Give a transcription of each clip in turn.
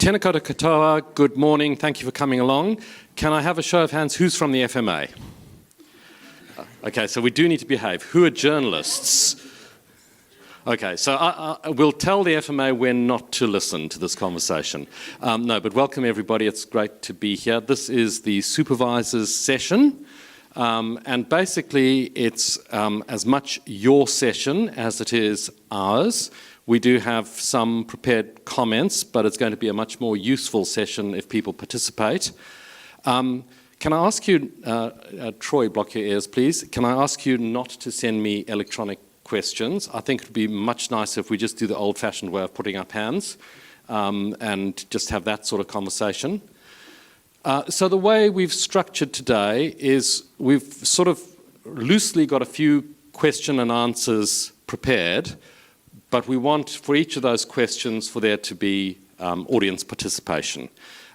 Tēnā koutou katoa, good morning, thank you for coming along. Can I have a show of hands, who's from the FMA? Okay, so we do need to behave. Who are journalists? Okay, so we'll tell the FMA when not to listen to this conversation. No, but welcome everybody, it's great to be here. This is the supervisors session, and basically it's as much your session as it is ours. We do have some prepared comments, but it's going to be a much more useful session if people participate. Can I ask you, Troy, block your ears please, can I ask you not to send me electronic questions? I think it would be much nicer if we just do the old-fashioned way of putting up hands and just have that sort of conversation. So the way we've structured today is we've sort of loosely got a few question and answers prepared, but we want for each of those questions for there to be audience participation.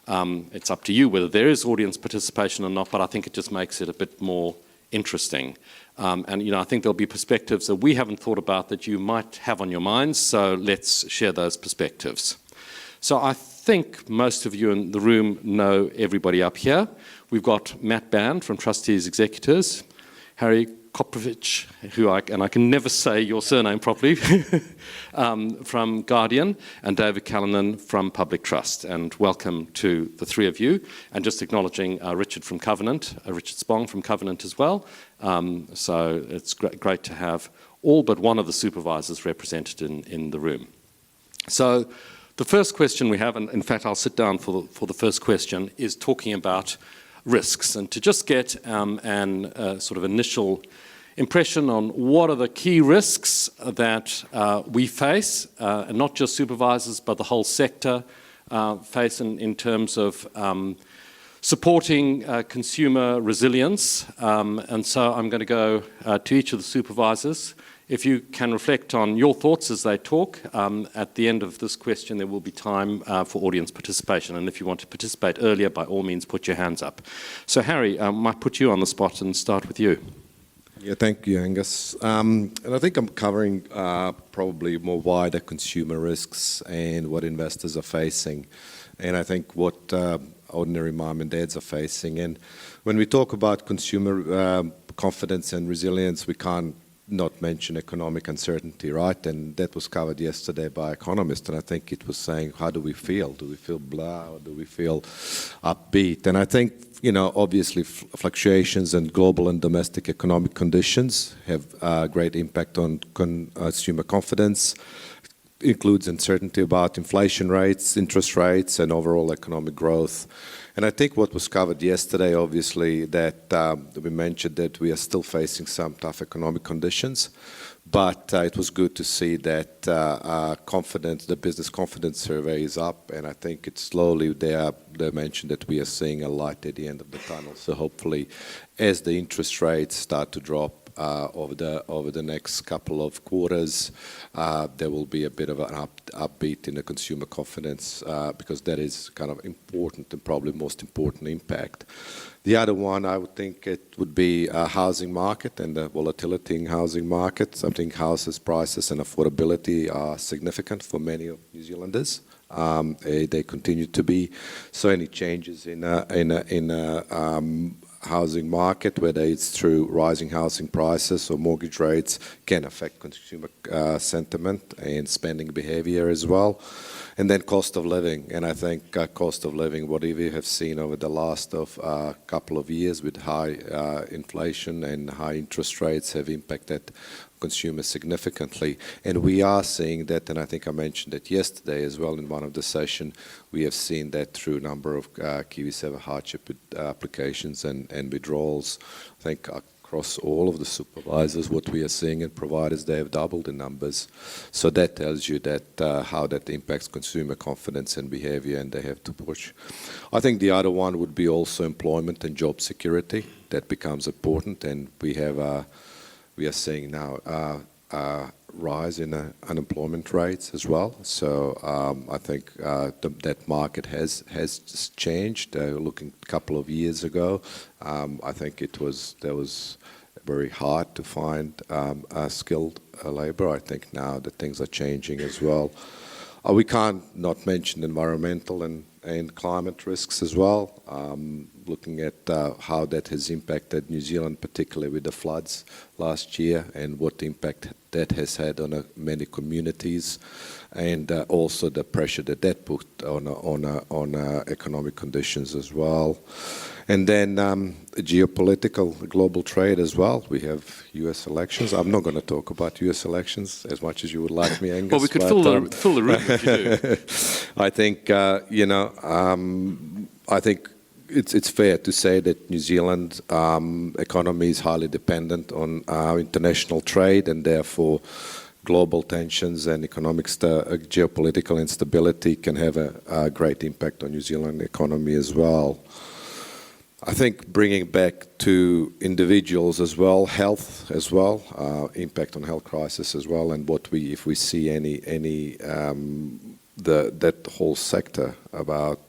It's up to you whether there is audience participation or not, but I think it just makes it a bit more interesting. And you know, I think there'll be perspectives that we haven't thought about that you might have on your minds, so let's share those perspectives. So I think most of you in the room know everybody up here. We've got Matt Band from Trustees, Executors, Harry Koprivcic, and I can never say your surname properly, from Guardian, and David Callanan from Public Trust. And welcome to the three of you. And just acknowledging Richard from Covenant, Richard Spong from Covenant as well. So it's great to have all but one of the supervisors represented in the room. So the first question we have, and in fact I'll sit down for the first question, is talking about risks. And to just get an sort of initial impression on what are the key risks that we face, and not just supervisors but the whole sector face in terms of supporting consumer resilience. And so I'm going to go to each of the supervisors. If you can reflect on your thoughts as they talk, at the end of this question there will be time for audience participation, and if you want to participate earlier, by all means put your hands up. So Harry, I might put you on the spot and start with you. Yeah, thank you, Angus. And I think I'm covering probably more wider consumer risks and what investors are facing, and I think what ordinary mom and dads are facing. And when we talk about consumer confidence and resilience, we can't not mention economic uncertainty, right? And that was covered yesterday by economists, and I think it was saying, how do we feel? Do we feel blah, or do we feel upbeat? And I think, you know, obviously fluctuations in global and domestic economic conditions have a great impact on consumer confidence. Includes uncertainty about inflation rates, interest rates, and overall economic growth. And I think what was covered yesterday, obviously, that we mentioned that we are still facing some tough economic conditions, but it was good to see that the business confidence survey is up, and I think it's slowly they mentioned that we are seeing a light at the end of the tunnel. So hopefully, as the interest rates start to drop over the next couple of quarters, there will be a bit of an upbeat in the consumer confidence, because that is kind of important and probably most important impact. The other one, I would think it would be a housing market and the volatility in housing markets. I think houses prices and affordability are significant for many of New Zealanders. They continue to be. So any changes in housing market, whether it's through rising housing prices or mortgage rates, can affect consumer sentiment and spending behavior as well. And then cost of living, and I think cost of living, what we have seen over the last couple of years with high inflation and high interest rates have impacted consumers significantly. And we are seeing that, and I think I mentioned it yesterday as well in one of the sessions, we have seen that through a number of KiwiSaver hardship applications and withdrawals. I think across all of the supervisors, what we are seeing in providers, they have doubled in numbers. So that tells you that how that impacts consumer confidence and behavior, and they have to push. I think the other one would be also employment and job security. That becomes important, and we are seeing now rise in unemployment rates as well. So I think that market has changed. Looking a couple of years ago, I think there was very hard to find skilled labour. I think now that things are changing as well. We can't not mention environmental and climate risks as well. Looking at how that has impacted New Zealand, particularly with the floods last year, and what impact that has had on many communities, and also the pressure that put on economic conditions as well. And then geopolitical, global trade as well. We have U.S. elections. I'm not going to talk about U.S. elections as much as you would like me, Angus. Well, we could fill the room if you do. I think, I think it's fair to say that New Zealand economy is highly dependent on international trade, and therefore global tensions and economic geopolitical instability can have a great impact on New Zealand economy as well. I think bringing back to individuals as well, health as well, impact on health crisis as well, and if we see that whole sector about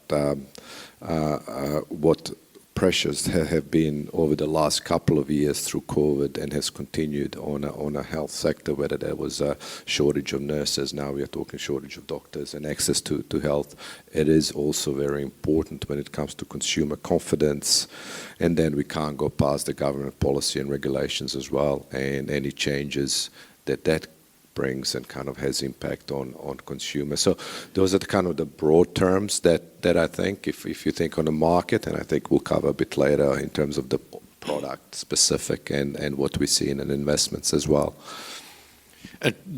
what pressures have been over the last couple of years through COVID and has continued on a health sector, whether there was a shortage of nurses, now we are talking shortage of doctors and access to health. It is also very important when it comes to consumer confidence, and then we can't go past the government policy and regulations as well, and any changes that brings and kind of has impact on consumers. So those are kind of the broad terms that I think, if you think on the market, and I think we'll cover a bit later in terms of the product specific and what we see in investments as well.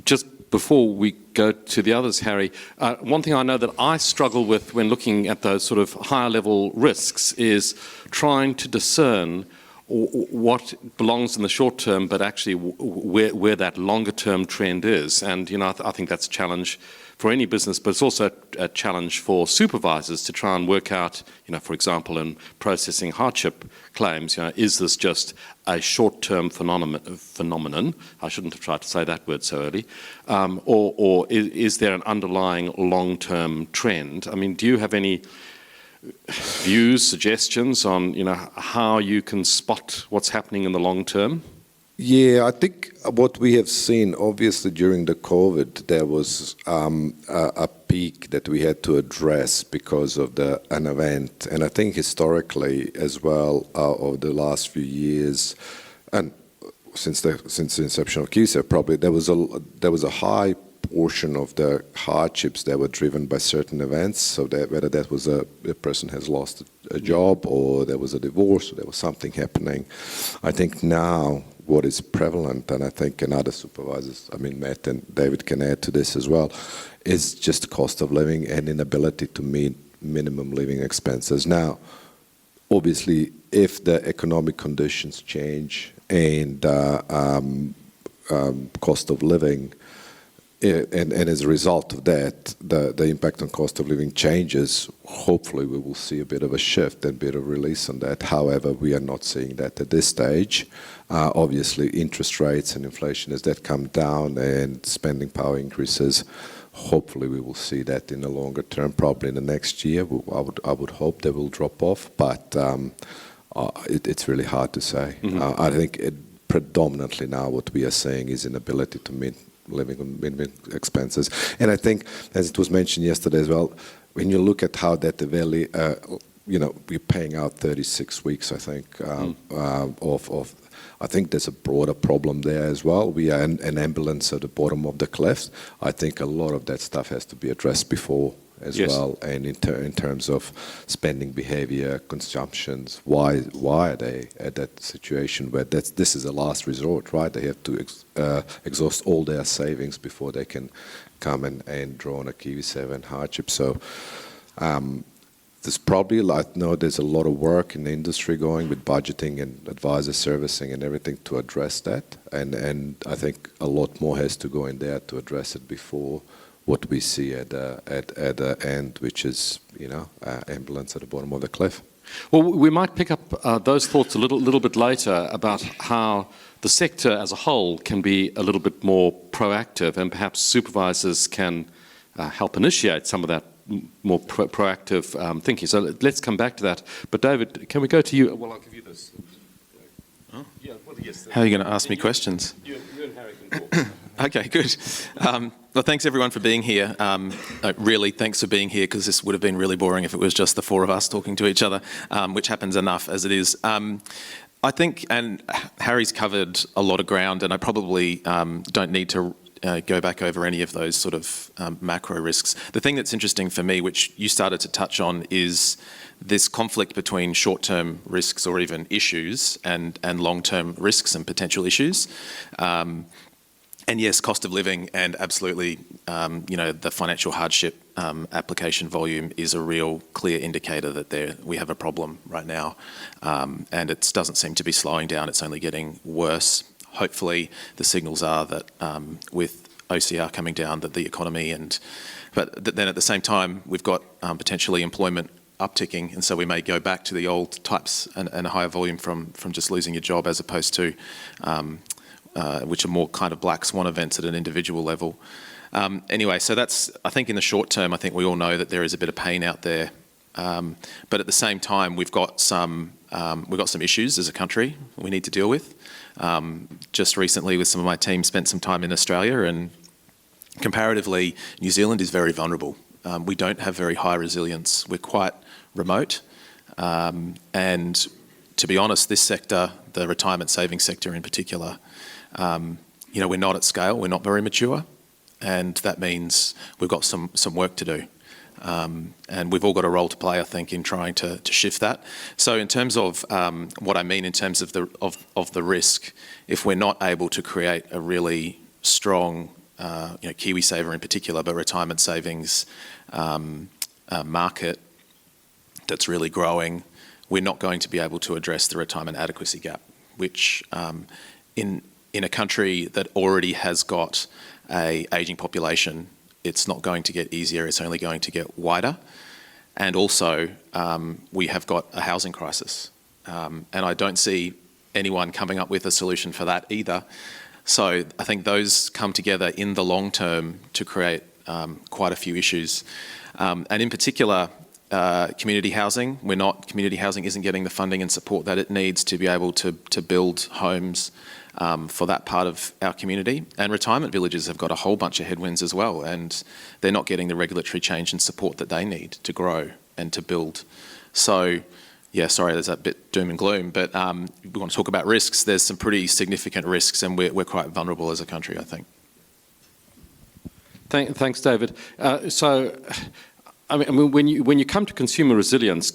Just before we go to the others, Harry, one thing I know that I struggle with when looking at those sort of higher level risks is trying to discern what belongs in the short term, but actually where that longer term trend is. And, I think that's a challenge for any business, but it's also a challenge for supervisors to try and work out, for example, in processing hardship claims, is this just a short-term phenomenon? I shouldn't have tried to say that word so early. Or is there an underlying long-term trend? I mean, do you have any views, suggestions on how you can spot what's happening in the long term? Yeah, I think what we have seen, obviously during the COVID, there was a peak that we had to address because of an event, and I think historically as well over the last few years, and since the inception of KiwiSaver, probably there was a high portion of the hardships that were driven by certain events, so that whether that was a person has lost a job, or there was a divorce, or there was something happening. I think now what is prevalent, and I think another supervisors, Matt and David can add to this as well, is just cost of living and inability to meet minimum living expenses. Now, obviously, if the economic conditions change and cost of living, and as a result of that, the impact on cost of living changes, hopefully we will see a bit of a shift and a bit of release on that. However, we are not seeing that at this stage. Obviously, interest rates and inflation, as that come down and spending power increases, hopefully we will see that in the longer term, probably in the next year. I would hope they will drop off, but it's really hard to say. Mm-hmm. I think predominantly now what we are seeing is inability to meet living expenses. And I think, as it was mentioned yesterday as well, when you look at how that we're paying out 36 weeks, I think, I think there's a broader problem there as well. We are an ambulance at the bottom of the cliff. I think a lot of that stuff has to be addressed before as well, and in terms of spending behavior, consumptions, why are they at that situation where this is a last resort, right? They have to exhaust all their savings before they can come and draw on a KiwiSaver and hardship. So there's probably, there's a lot of work in the industry going with budgeting and advisor servicing and everything to address that, and I think a lot more has to go in there to address it before what we see at the end, which is, ambulance at the bottom of the cliff. Well, we might pick up those thoughts a little bit later about how the sector as a whole can be a little bit more proactive, and perhaps supervisors can help initiate some of that more proactive thinking. So let's come back to that. But David, can we go to you? Well, I'll give you this. Oh. Yeah, well, yes. How are you going to ask me questions? You and Harry can talk. Okay, good. Well, thanks everyone for being here. Really, thanks for being here, because this would have been really boring if it was just the four of us talking to each other, which happens enough as it is. I think, and Harry's covered a lot of ground, and I probably don't need to go back over any of those sort of macro risks. The thing that's interesting for me, which you started to touch on, is this conflict between short-term risks or even issues and long-term risks and potential issues. And yes, cost of living and absolutely, the financial hardship application volume is a real clear indicator that we have a problem right now. And it doesn't seem to be slowing down, it's only getting worse. Hopefully the signals are that with OCR coming down, that the economy but then at the same time, we've got potentially employment upticking, and so we may go back to the old types and a higher volume from just losing your job, as opposed to which are more kind of black swan events at an individual level. Anyway, so that's, I think in the short term, I think we all know that there is a bit of pain out there. But at the same time, we've got some issues as a country we need to deal with. Just recently with some of my team spent some time in Australia, and comparatively, New Zealand is very vulnerable. We don't have very high resilience. We're quite remote. And to be honest, this sector, the retirement savings sector in particular, we're not at scale, we're not very mature, and that means we've got some work to do. And we've all got a role to play, I think, in trying to shift that. So in terms of what I mean in terms of the risk, if we're not able to create a really strong, KiwiSaver in particular, but retirement savings market that's really growing, we're not going to be able to address the retirement adequacy gap, which in a country that already has got an ageing population, it's not going to get easier, it's only going to get wider. And also, we have got a housing crisis. And I don't see anyone coming up with a solution for that either. So I think those come together in the long term to create quite a few issues. And in particular, community housing. Community housing isn't getting the funding and support that it needs to be able to build homes for that part of our community. And retirement villages have got a whole bunch of headwinds as well, and they're not getting the regulatory change and support that they need to grow and to build. So, yeah, sorry, there's that bit doom and gloom, but we want to talk about risks. There's some pretty significant risks, and we're quite vulnerable as a country, I think. Thanks, David. I mean, when you come to consumer resilience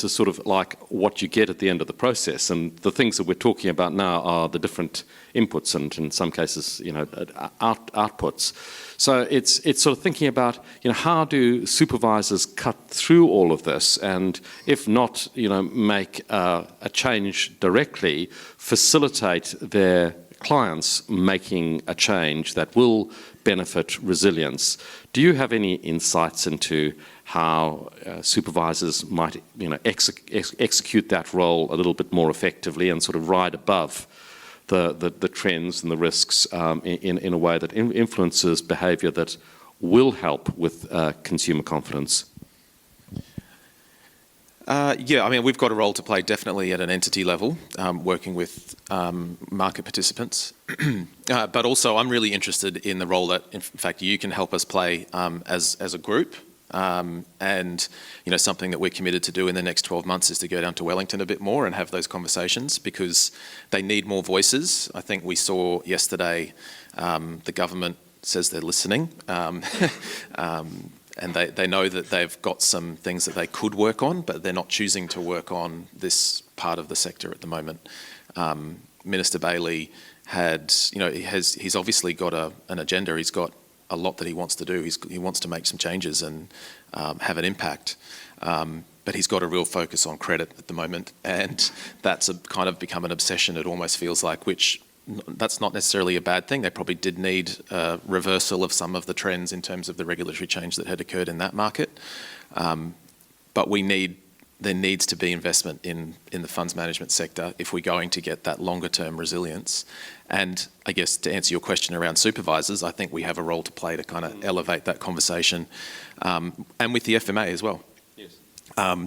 is sort of like what you get at the end of the process, and the things that we're talking about now are the different inputs and, in some cases, outputs. So it's sort of thinking about, how do supervisors cut through all of this, and if not, make a change directly, facilitate their clients making a change that will benefit resilience. Do you have any insights into how supervisors might execute that role a little bit more effectively and sort of ride above the trends and the risks in a way that influences behaviour that will help with consumer confidence? Yeah, I mean, we've got a role to play definitely at an entity level, working with market participants. But also I'm really interested in the role that, in fact, you can help us play as a group. And, something that we're committed to do in the next 12 months is to go down to Wellington a bit more and have those conversations, because they need more voices. I think we saw yesterday the government says they're listening. And they know that they've got some things that they could work on, but they're not choosing to work on this part of the sector at the moment. Minister Bailey he's obviously got an agenda. He's got a lot that he wants to do. He wants to make some changes and have an impact. But he's got a real focus on credit at the moment, and that's kind of become an obsession, it almost feels like, which that's not necessarily a bad thing. They probably did need a reversal of some of the trends in terms of the regulatory change that had occurred in that market. But there needs to be investment in the funds management sector if we're going to get that longer term resilience. And I guess to answer your question around supervisors, I think we have a role to play to kind of elevate that conversation, and with the FMA as well.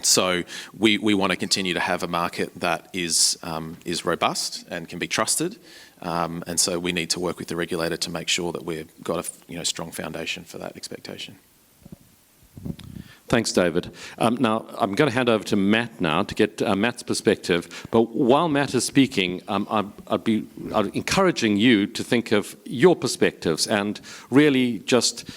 So we want to continue to have a market that is robust and can be trusted, And so we need to work with the regulator to make sure that we've got a strong foundation for that expectation. Thanks, David. Now, I'm going to hand over to Matt now to get Matt's perspective. But while Matt is speaking, I'd be encouraging you to think of your perspectives and really just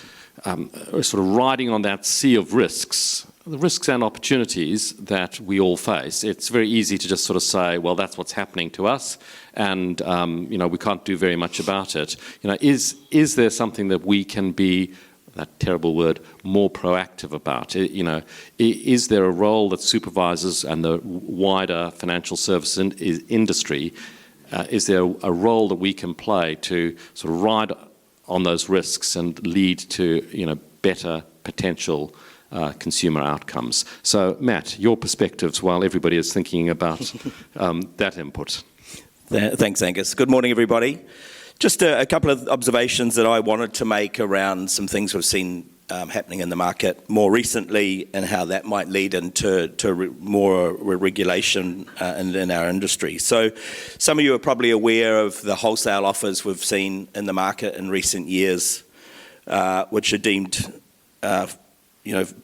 sort of riding on that sea of risks, the risks and opportunities that we all face. It's very easy to just sort of say, well, that's what's happening to us, and we can't do very much about it. Is there something that we can be, that terrible word, more proactive about? Is there a role that supervisors and the wider financial services industry, is there a role that we can play to sort of ride on those risks and lead to better potential consumer outcomes? So, Matt, your perspectives while everybody is thinking about that input. Thanks, Angus. Good morning, everybody. Just a couple of observations that I wanted to make around some things we've seen happening in the market more recently and how that might lead into more regulation in our industry. So some of you are probably aware of the wholesale offers we've seen in the market in recent years, which are deemed,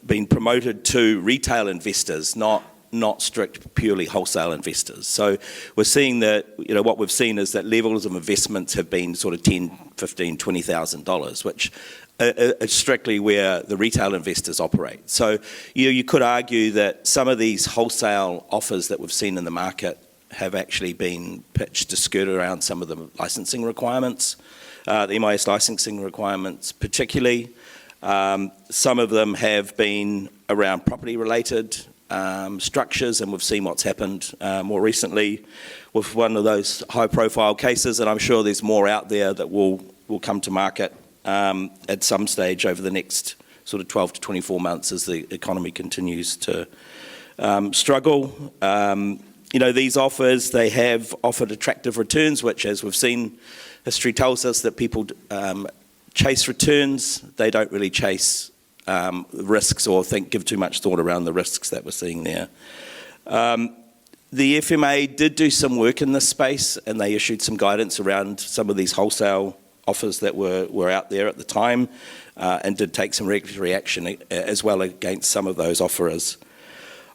being promoted to retail investors, not strict purely wholesale investors. So we're seeing that, what we've seen is that levels of investments have been sort of $10,000, $15,000, $20,000, which is strictly where the retail investors operate. So you could argue that some of these wholesale offers that we've seen in the market have actually been pitched to skirt around some of the licensing requirements, the MIS licensing requirements particularly. Some of them have been around property-related structures, and we've seen what's happened more recently with one of those high-profile cases, and I'm sure there's more out there that will come to market at some stage over the next sort of 12 to 24 months as the economy continues to struggle. These offers, they have offered attractive returns, which, as we've seen, history tells us that people chase returns. They don't really chase risks or give too much thought around the risks that we're seeing there. The FMA did do some work in this space, and they issued some guidance around some of these wholesale offers that were out there at the time, and did take some regulatory action as well against some of those offerers.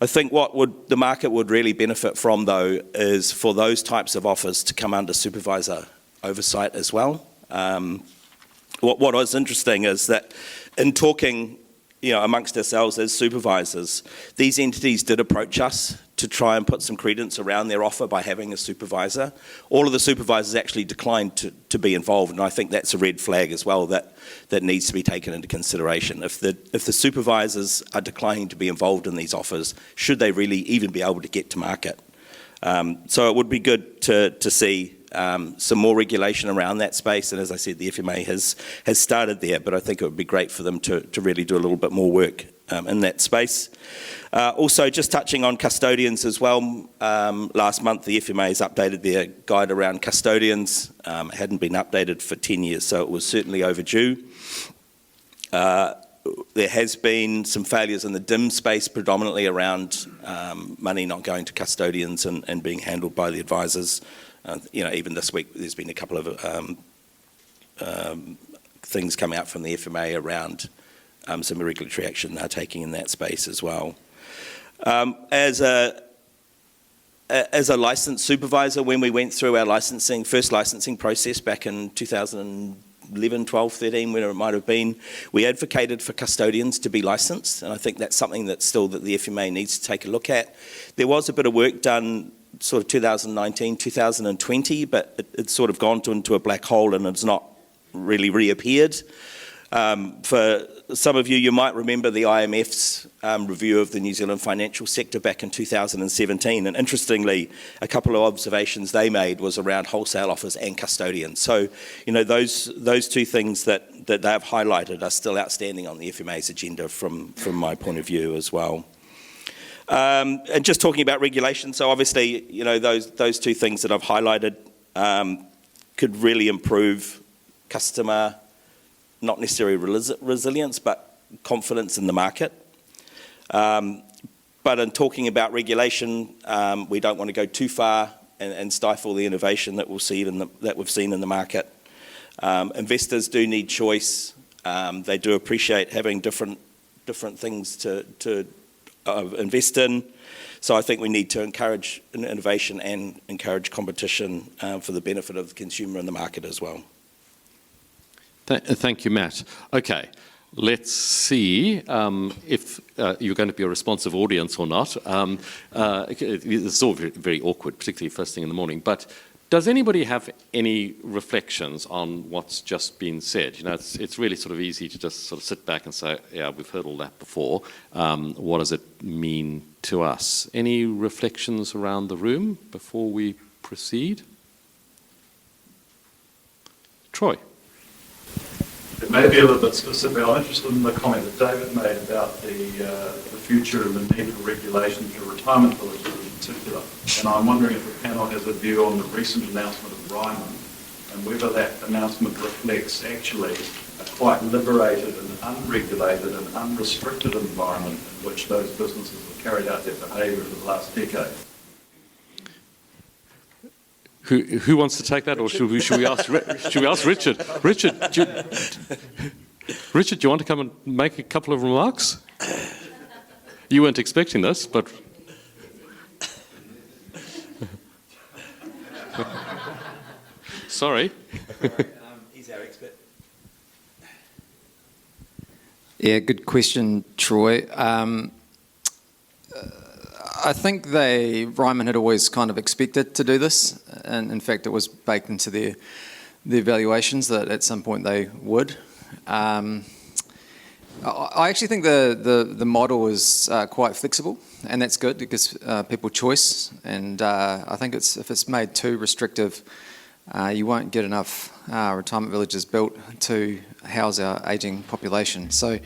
I think what the market would really benefit from, though, is for those types of offers to come under supervisor oversight as well. What was interesting is that in talking, amongst ourselves as supervisors, these entities did approach us to try and put some credence around their offer by having a supervisor. All of the supervisors actually declined to be involved, and I think that's a red flag as well that needs to be taken into consideration. If the supervisors are declining to be involved in these offers, should they really even be able to get to market? So it would be good to see some more regulation around that space, and as I said, the FMA has started there, but I think it would be great for them to really do a little bit more work in that space. Also, just touching on custodians as well, last month the FMA has updated their guide around custodians. It hadn't been updated for 10 years, so it was certainly overdue. There has been some failures in the DIM space, predominantly around money not going to custodians and being handled by the advisors. Even this week there's been a couple of things come out from the FMA around some regulatory action they're taking in that space as well. As a licensed supervisor, when we went through our first licensing process back in 2011, 12, 13, whenever it might have been, we advocated for custodians to be licensed, and I think that's something that the FMA needs to take a look at. There was a bit of work done sort of 2019, 2020, but it's sort of gone into a black hole and it's not really reappeared. For some of you, you might remember the IMF's review of the New Zealand financial sector back in 2017, and interestingly, a couple of observations they made was around wholesale offers and custodians. So, those two things that they have highlighted are still outstanding on the FMA's agenda from my point of view as well. And just talking about regulation, so obviously, those two things that I've highlighted could really improve customer, not necessarily resilience, but confidence in the market. But in talking about regulation, we don't want to go too far and stifle the innovation that we've seen in the market. Investors do need choice. They do appreciate having different things to invest in. So I think we need to encourage innovation and encourage competition for the benefit of the consumer and the market as well. Thank you, Matt. Okay, let's see if you're going to be a responsive audience or not. It's all very, very awkward, particularly first thing in the morning. But does anybody have any reflections on what's just been said? You know, it's really sort of easy to just sort of sit back and say, yeah, we've heard all that before. What does it mean to us? Any reflections around the room before we proceed? Troy. It may be a little bit specific. I'm interested in the comment that David made about the future and the need for regulation for retirement villages in particular. And I'm wondering if the panel has a view on the recent announcement of Ryman and whether that announcement reflects actually a quite liberated and unregulated and unrestricted environment in which those businesses have carried out their behaviour over the last decade. Who wants to take that, or should we ask Richard? Richard, do you want to come and make a couple of remarks? You weren't expecting this, but sorry. He's our expert. Yeah, good question, Troy. I think Ryman had always kind of expected to do this, and in fact it was baked into their evaluations that at some point they would. I actually think the model is quite flexible, and that's good. It gives people choice, and I think if it's made too restrictive, you won't get enough retirement villages built to house our ageing population. So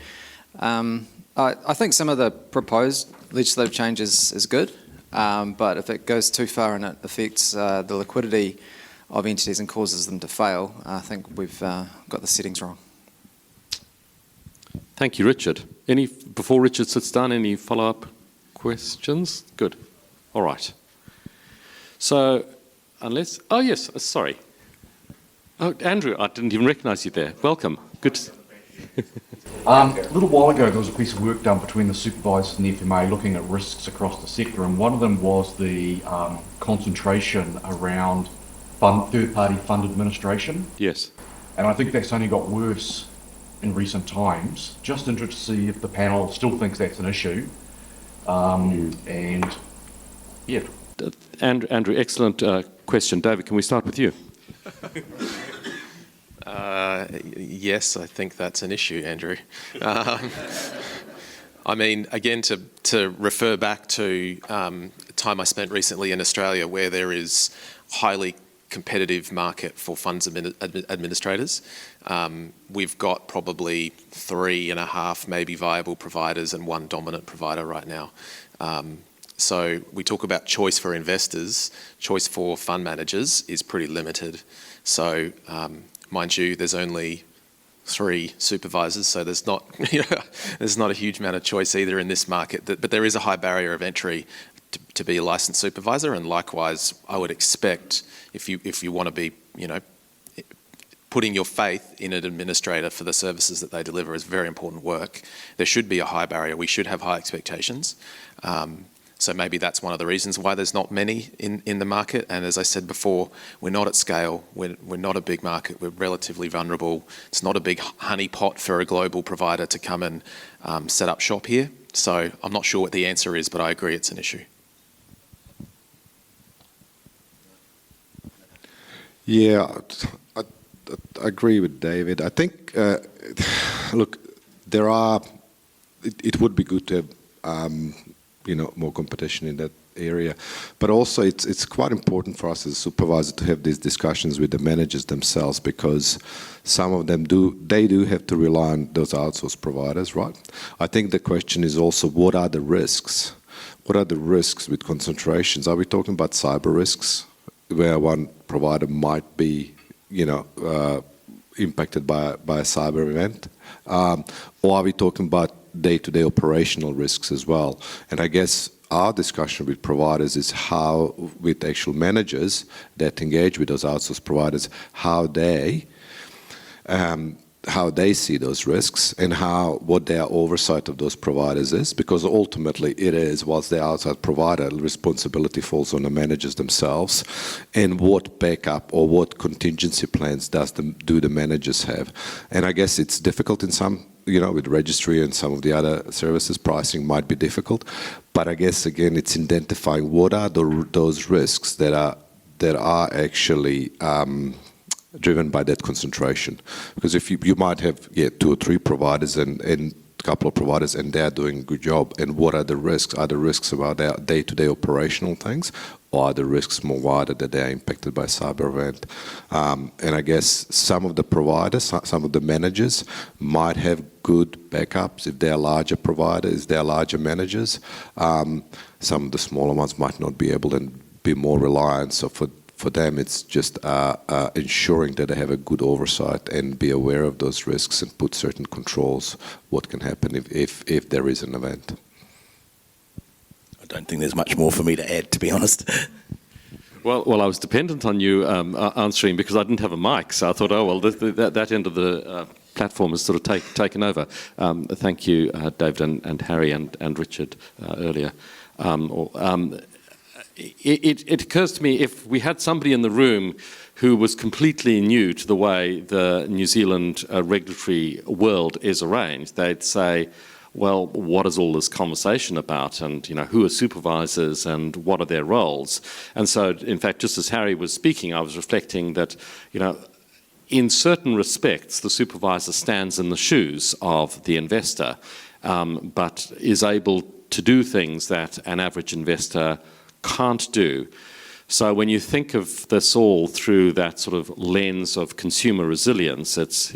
I think some of the proposed legislative changes is good, but if it goes too far and it affects the liquidity of entities and causes them to fail, I think we've got the settings wrong. Thank you, Richard. Before Richard sits down, any follow-up questions? Good. All right. So, oh yes, sorry. Oh, Andrew, I didn't even recognise you there. Welcome. Good. A little while ago, there was a piece of work done between the supervisors and the FMA looking at risks across the sector, and one of them was the concentration around third-party fund administration. Yes. And I think that's only got worse in recent times. Just interested to see if the panel still thinks that's an issue. And yeah. Andrew, excellent question. David, can we start with you? Yes, I think that's an issue, Andrew. I mean, again, to refer back to time I spent recently in Australia, where there is highly competitive market for funds administrators. We've got probably 3.5 maybe viable providers and one dominant provider right now. So we talk about choice for investors, choice for fund managers is pretty limited. So mind you, there's only 3 supervisors, so there's not, there's not a huge amount of choice either in this market. But there is a high barrier of entry to be a licensed supervisor, and likewise, I would expect if you want to be, putting your faith in an administrator for the services that they deliver is very important work. There should be a high barrier. We should have high expectations. So maybe that's one of the reasons why there's not many in the market. And as I said before, we're not at scale. We're not a big market. We're relatively vulnerable. It's not a big honeypot for a global provider to come and set up shop here. So I'm not sure what the answer is, but I agree it's an issue. Yeah, I agree with David. I think, look, it would be good to have, more competition in that area. But also it's quite important for us as a supervisor to have these discussions with the managers themselves, because some of them do have to rely on those outsourced providers, right? I think the question is also, what are the risks? What are the risks with concentrations? Are we talking about cyber risks, where one provider might be, impacted by a cyber event? Or are we talking about day-to-day operational risks as well? And I guess our discussion with providers is how, with actual managers that engage with those outsourced providers, how they see those risks and what their oversight of those providers is, because ultimately it is, whilst they're outside provider, the responsibility falls on the managers themselves, and what backup or what contingency plans do the managers have. And I guess it's difficult in some, with registry and some of the other services, pricing might be difficult, but I guess again it's identifying what are those risks that are actually driven by that concentration. Because if you might have 2 or 3 providers and a couple of providers and they're doing a good job, and what are the risks? Are the risks about their day-to-day operational things, or are the risks more wider that they're impacted by cyber event? And I guess some of the providers, some of the managers might have good backups if they're larger providers, they're larger managers. Some of the smaller ones might not be able to be more reliant. So for them, it's just ensuring that they have a good oversight and be aware of those risks and put certain controls, what can happen if there is an event. I don't think there's much more for me to add, to be honest. Well, I was dependent on you answering because I didn't have a mic, so I thought, that end of the platform has sort of taken over. Thank you, David and Harry and Richard earlier. It occurs to me, if we had somebody in the room who was completely new to the way the New Zealand regulatory world is arranged, they'd say, well, what is all this conversation about? And, who are supervisors and what are their roles? And so, in fact, just as Harry was speaking, I was reflecting that, in certain respects, the supervisor stands in the shoes of the investor, but is able to do things that an average investor can't do. So when you think of this all through that sort of lens of consumer resilience, it's,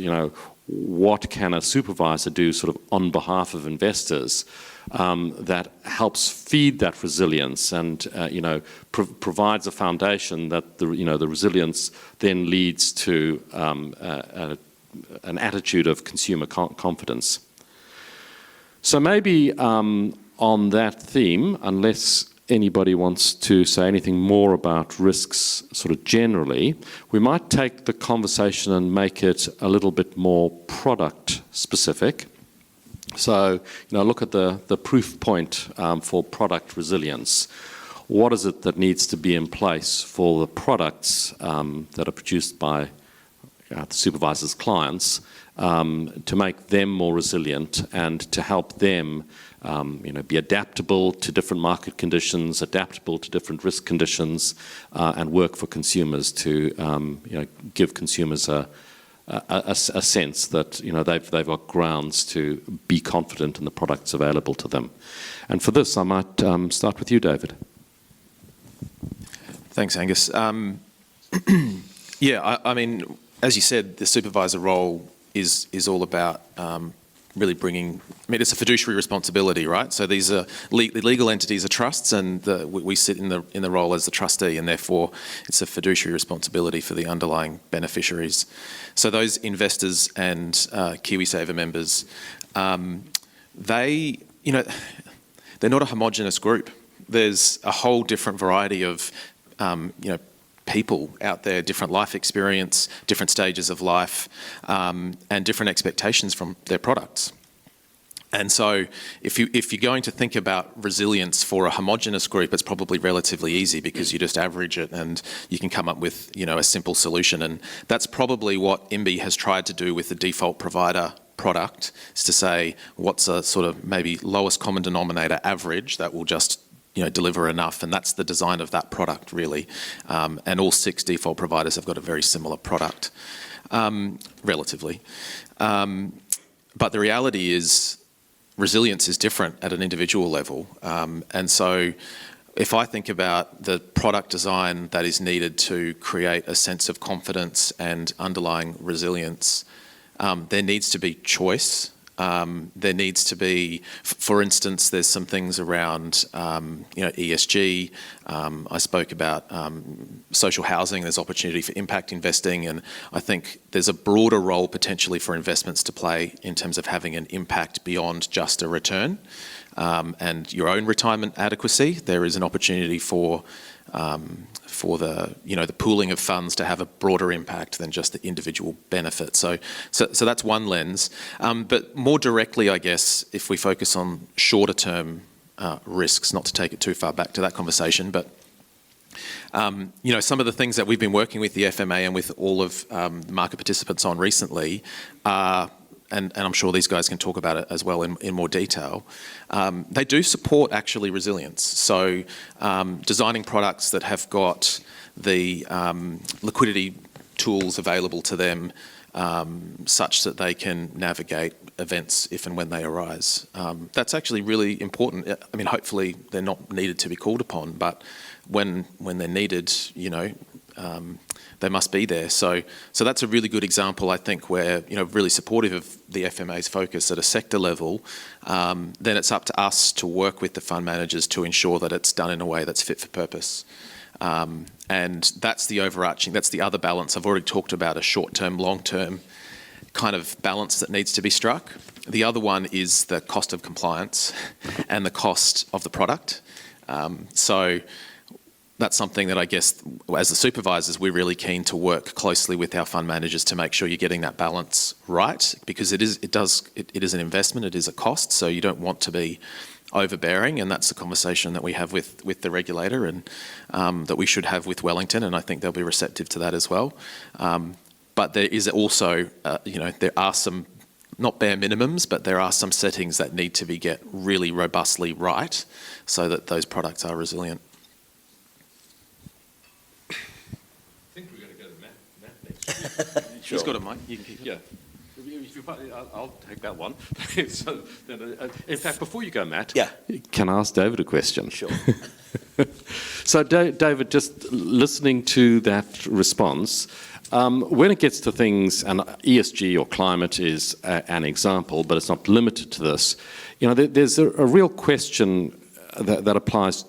what can a supervisor do sort of on behalf of investors that helps feed that resilience and, provides a foundation that the resilience then leads to an attitude of consumer confidence. So maybe on that theme, unless anybody wants to say anything more about risks sort of generally, we might take the conversation and make it a little bit more product specific. So, look at the proof point for product resilience. What is it that needs to be in place for the products that are produced by the supervisor's clients to make them more resilient and to help them be adaptable to different market conditions, adaptable to different risk conditions, and work for consumers to give consumers a sense that they've got grounds to be confident in the products available to them. And for this, I might start with you, David. Thanks, Angus. I mean, as you said, the supervisor role is all about really bringing. I mean, it's a fiduciary responsibility, right? So these are legal entities are trusts, and we sit in the role as the trustee, and therefore it's a fiduciary responsibility for the underlying beneficiaries. So those investors and KiwiSaver members, they're not a homogenous group. There's a whole different variety of people out there, different life experience, different stages of life, and different expectations from their products. And so if you're going to think about resilience for a homogenous group, it's probably relatively easy because you just average it and you can come up with a simple solution. And that's probably what IMBI has tried to do with the default provider product, is to say what's a sort of maybe lowest common denominator average that will just deliver enough, and that's the design of that product, really. And all 6 default providers have got a very similar product, relatively. But the reality is resilience is different at an individual level. And so if I think about the product design that is needed to create a sense of confidence and underlying resilience, there needs to be choice There needs to be, for instance, there's some things around, ESG. I spoke about social housing. There's opportunity for impact investing, and I think there's a broader role potentially for investments to play in terms of having an impact beyond just a return. And your own retirement adequacy, there is an opportunity for the pooling of funds to have a broader impact than just the individual benefit. So that's one lens. But more directly, I guess, if we focus on shorter term risks, not to take it too far back to that conversation, but some of the things that we've been working with the FMA and with all of the market participants on recently are, and I'm sure these guys can talk about it as well in more detail, they do support actually resilience. So designing products that have got the liquidity tools available to them such that they can navigate events if and when they arise. That's actually really important. I mean, hopefully they're not needed to be called upon, but when they're needed, they must be there. So that's a really good example, I think, where, really supportive of the FMA's focus at a sector level. Then it's up to us to work with the fund managers to ensure that it's done in a way that's fit for purpose. And that's the overarching, that's the other balance. I've already talked about a short-term, long-term kind of balance that needs to be struck. The other one is the cost of compliance and the cost of the product. So that's something that I guess, as the supervisors, we're really keen to work closely with our fund managers to make sure you're getting that balance right, because it is an investment, it is a cost, so you don't want to be overbearing, and that's the conversation that we have with the regulator and that we should have with Wellington, and I think they'll be receptive to that as well. But there is also, there are some, not bare minimums, but there are some settings that need to be get really robustly right so that those products are resilient. I think we're going to go to Matt next. Sure. He's got a mic. You can keep it. Yeah. I'll take that one. So, in fact, before you go, Matt, Yeah. can I ask David a question? Sure. So, David, just listening to that response, when it gets to things, and ESG or climate is an example, but it's not limited to this, there's a real question that applies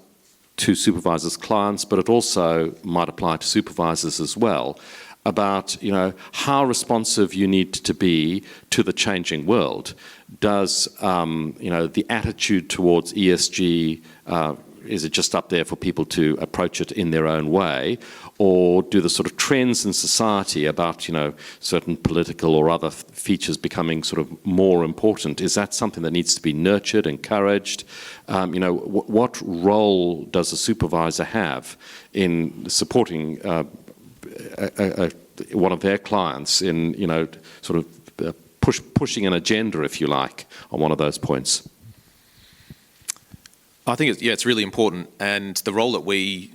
to supervisors' clients, but it also might apply to supervisors as well, about how responsive you need to be to the changing world. Does the attitude towards ESG, is it just up there for people to approach it in their own way, or do the sort of trends in society about certain political or other features becoming sort of more important, is that something that needs to be nurtured, encouraged? What role does a supervisor have in supporting one of their clients in, sort of pushing an agenda, if you like, on one of those points? I think it's really important, and the role that we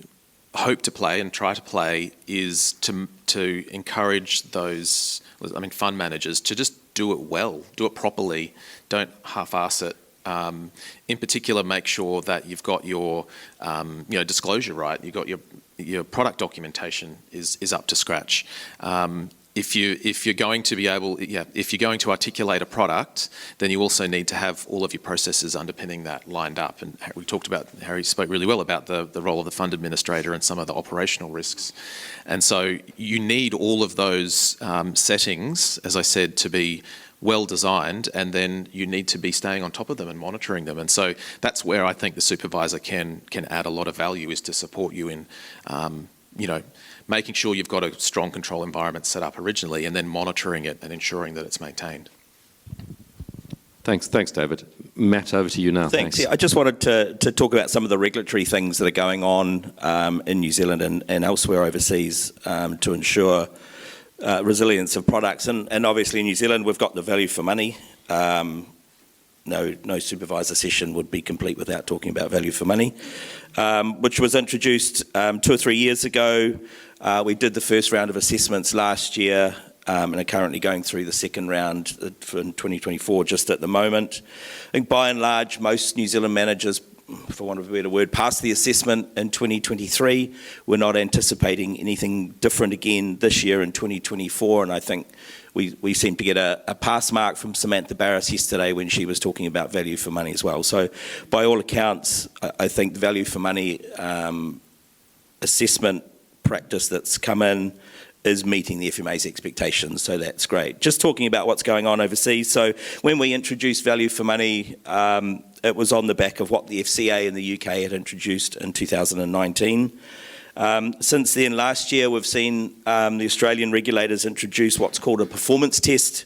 hope to play and try to play is to encourage those, fund managers to just do it well, do it properly, don't half-ass it. In particular, make sure that you've got your disclosure right. You've got your product documentation is up to scratch. If you're going to articulate a product, then you also need to have all of your processes underpinning that lined up. And Harry spoke really well about the role of the fund administrator and some of the operational risks. And so you need all of those settings, as I said, to be well designed, and then you need to be staying on top of them and monitoring them. And so that's where I think the supervisor can add a lot of value, is to support you in, making sure you've got a strong control environment set up originally, and then monitoring it and ensuring that it's maintained. Thanks, David. Matt, over to you now. Thanks. Yeah, I just wanted to talk about some of the regulatory things that are going on in New Zealand and elsewhere overseas to ensure resilience of products. And obviously in New Zealand we've got the value for money. No supervisor session would be complete without talking about value for money, which was introduced 2 or 3 years ago. We did the first round of assessments last year and are currently going through the second round in 2024 just at the moment. I think by and large most New Zealand managers for want of a better word, passed the assessment in 2023. We're not anticipating anything different again this year in 2024, and I think we seem to get a pass mark from Samantha Barris yesterday when she was talking about value for money as well. So by all accounts, I think the value for money assessment practice that's come in is meeting the FMA's expectations, so that's great. Just talking about what's going on overseas, so when we introduced value for money, it was on the back of what the FCA in the UK had introduced in 2019. Since then, last year, we've seen the Australian regulators introduce what's called a performance test,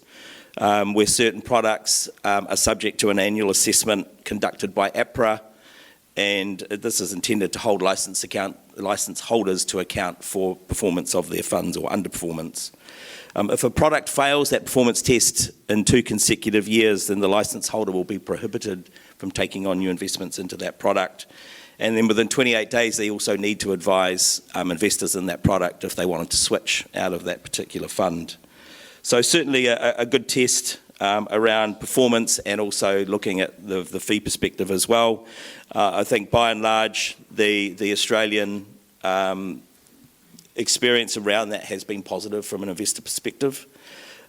where certain products are subject to an annual assessment conducted by APRA, and this is intended to hold license holders to account for performance of their funds or underperformance. If a product fails that performance test in 2 consecutive years, then the license holder will be prohibited from taking on new investments into that product. And then within 28 days, they also need to advise investors in that product if they wanted to switch out of that particular fund. So certainly a good test around performance and also looking at the fee perspective as well. I think by and large, the Australian experience around that has been positive from an investor perspective.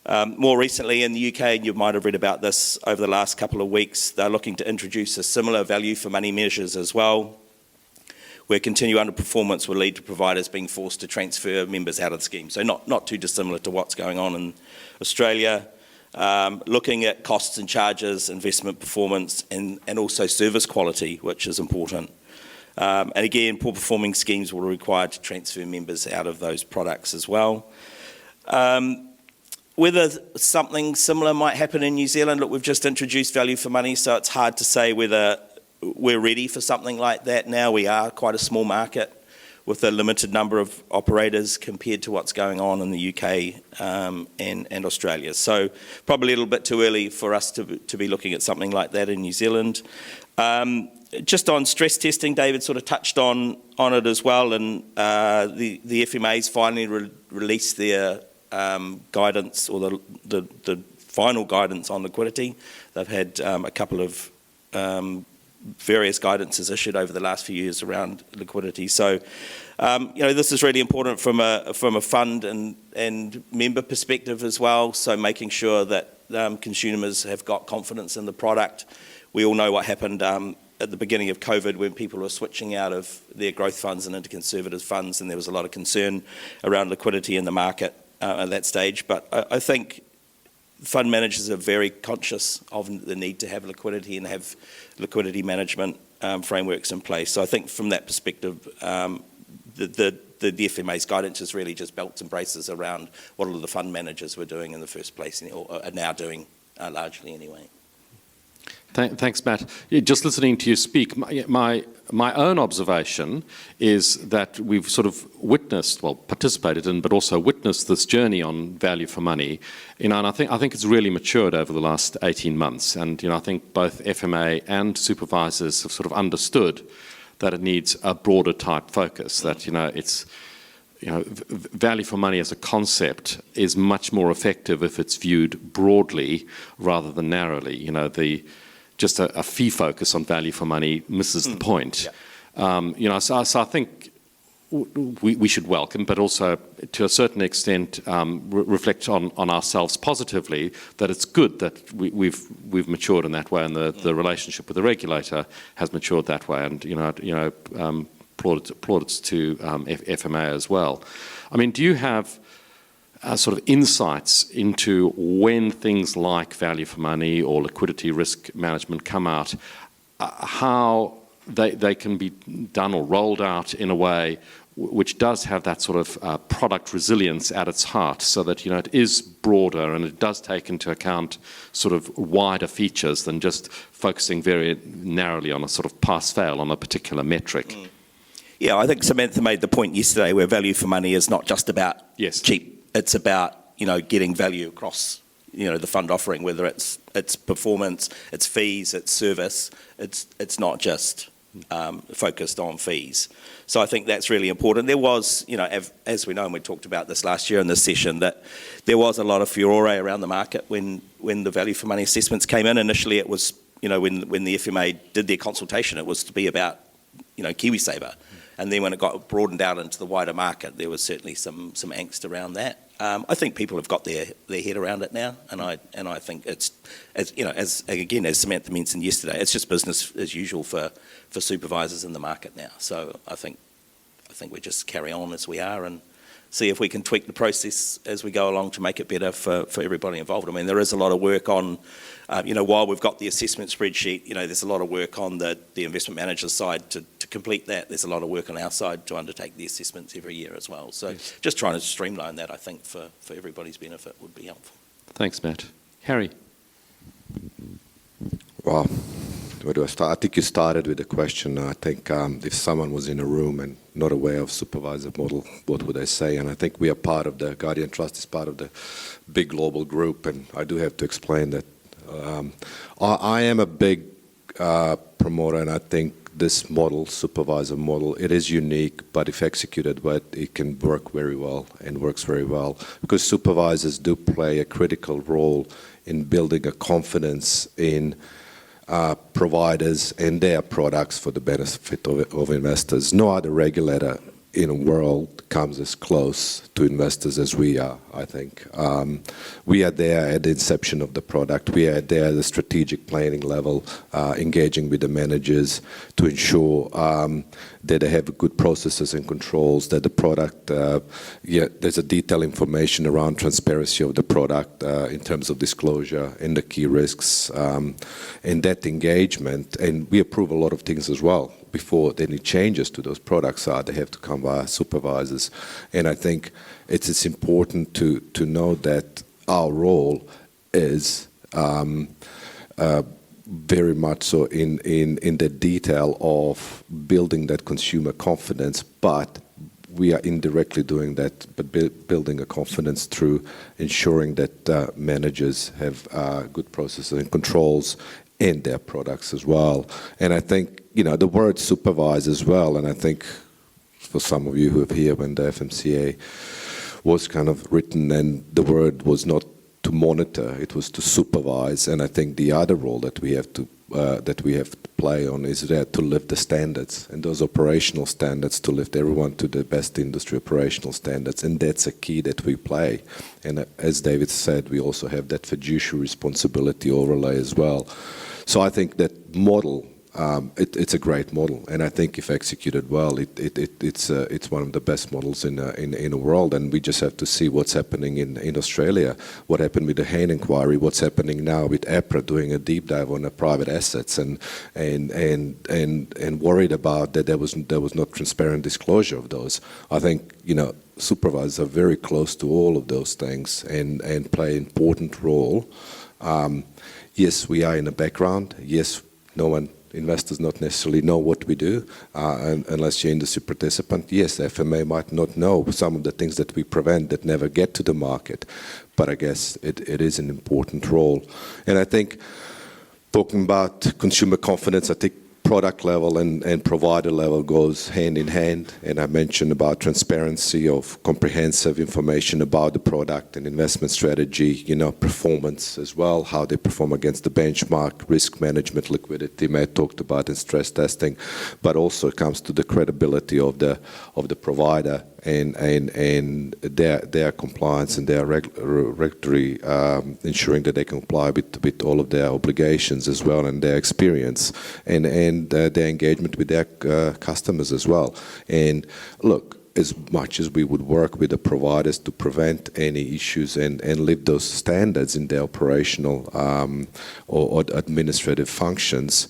More recently in the UK, and you might have read about this over the last couple of weeks, they're looking to introduce a similar value for money measures as well, where continued underperformance will lead to providers being forced to transfer members out of the scheme. So not too dissimilar to what's going on in Australia. Looking at costs and charges, investment performance, and also service quality, which is important. And again, poor performing schemes will be required to transfer members out of those products as well. Whether something similar might happen in New Zealand, look, we've just introduced value for money, so it's hard to say whether we're ready for something like that now. We are quite a small market with a limited number of operators compared to what's going on in the UK and Australia. So probably a little bit too early for us to be looking at something like that in New Zealand. Just on stress testing, David sort of touched on it as well, and the FMA's finally released their guidance, or the final guidance on liquidity. They've had a couple of various guidances issued over the last few years around liquidity. So, this is really important from a fund and member perspective as well. So making sure that consumers have got confidence in the product. We all know what happened at the beginning of COVID when people were switching out of their growth funds and into conservative funds, and there was a lot of concern around liquidity in the market at that stage. But I think fund managers are very conscious of the need to have liquidity and have liquidity management frameworks in place. So I think from that perspective, the FMA's guidance is really just belts and braces around what all of the fund managers were doing in the first place, or are now doing largely anyway. Thanks, Matt. Yeah, just listening to you speak, my own observation is that we've sort of witnessed, well, participated in, but also witnessed this journey on value for money. And I think it's really matured over the last 18 months. And I think both FMA and supervisors have sort of understood that it needs a broader type focus. That it's value for money as a concept is much more effective if it's viewed broadly rather than narrowly. Just a fee focus on value for money misses the point. Yeah. So I think we should welcome, but also to a certain extent reflect on ourselves positively that it's good that we've matured in that way, and the relationship with the regulator has matured that way, and plaudits to FMA as well. I mean, do you have sort of insights into when things like value for money or liquidity risk management come out, how they can be done or rolled out in a way which does have that sort of product resilience at its heart, so that it is broader and it does take into account sort of wider features than just focusing very narrowly on a sort of pass-fail on a particular metric? Yeah, I think Samantha made the point yesterday where value for money is not just about cheap. It's about getting value across the fund offering, whether it's performance, it's fees, it's service. It's not just focused on fees. So I think that's really important. There was, as we know, and we talked about this last year in this session, that there was a lot of furore around the market when the value for money assessments came in. Initially, it was when the FMA did their consultation, it was to be about, KiwiSaver. And then when it got broadened out into the wider market, there was certainly some angst around that. I think people have got their head around it now, and I think it's, as Samantha mentioned yesterday, it's just business as usual for supervisors in the market now. So I think we just carry on as we are and see if we can tweak the process as we go along to make it better for everybody involved. I mean, there is a lot of work on, while we've got the assessment spreadsheet, there's a lot of work on the investment manager's side to complete that. There's a lot of work on our side to undertake the assessments every year as well. So just trying to streamline that, I think, for everybody's benefit would be helpful. Thanks, Matt. Harry. Well, where do I start? I think you started with a question. I think if someone was in a room and not aware of supervisor model, what would they say? And I think we are part of the Guardian Trust is part of the big global group, and I do have to explain that I am a big promoter, and I think this model, supervisor model, it is unique, but if executed, but it can work very well and works very well because supervisors do play a critical role in building a confidence in providers and their products for the benefit of investors. No other regulator in the world comes as close to investors as we are, I think. We are there at the inception of the product. We are there at the strategic planning level, engaging with the managers to ensure that they have good processes and controls, that the product, there's a detailed information around transparency of the product in terms of disclosure and the key risks, and that engagement. And we approve a lot of things as well. Before any changes to those products they have to come via supervisors. And I think it's important to know that our role is very much so in the detail of building that consumer confidence, but we are indirectly doing that, but building a confidence through ensuring that managers have good processes and controls in their products as well. And I think, the word supervise as well, and I think for some of you who are here when the FMCA was kind of written, and the word was not to monitor, it was to supervise. And I think the other role that we have to play on is there to lift the standards, and those operational standards, to lift everyone to the best industry operational standards. And that's a key that we play. And as David said, we also have that fiduciary responsibility overlay as well. So I think that model, it's a great model, and I think if executed well, it's one of the best models in the world. And we just have to see what's happening in Australia, what happened with the Hayne inquiry, what's happening now with APRA doing a deep dive on the private assets, and worried about that there was not transparent disclosure of those. I think supervisors are very close to all of those things and play an important role. Yes, we are in the background. Yes, investors not necessarily know what we do unless you're industry participant. Yes, FMA might not know some of the things that we prevent that never get to the market, but I guess it is an important role. And I think talking about consumer confidence, I think product level and provider level goes hand in hand. And I mentioned about transparency of comprehensive information about the product and investment strategy, performance as well, how they perform against the benchmark, risk management, liquidity, Matt talked about, and stress testing. But also it comes to the credibility of the provider and their compliance and their regulatory, ensuring that they comply with all of their obligations as well, and their experience and their engagement with their customers as well. And look, as much as we would work with the providers to prevent any issues and live those standards in their operational or administrative functions,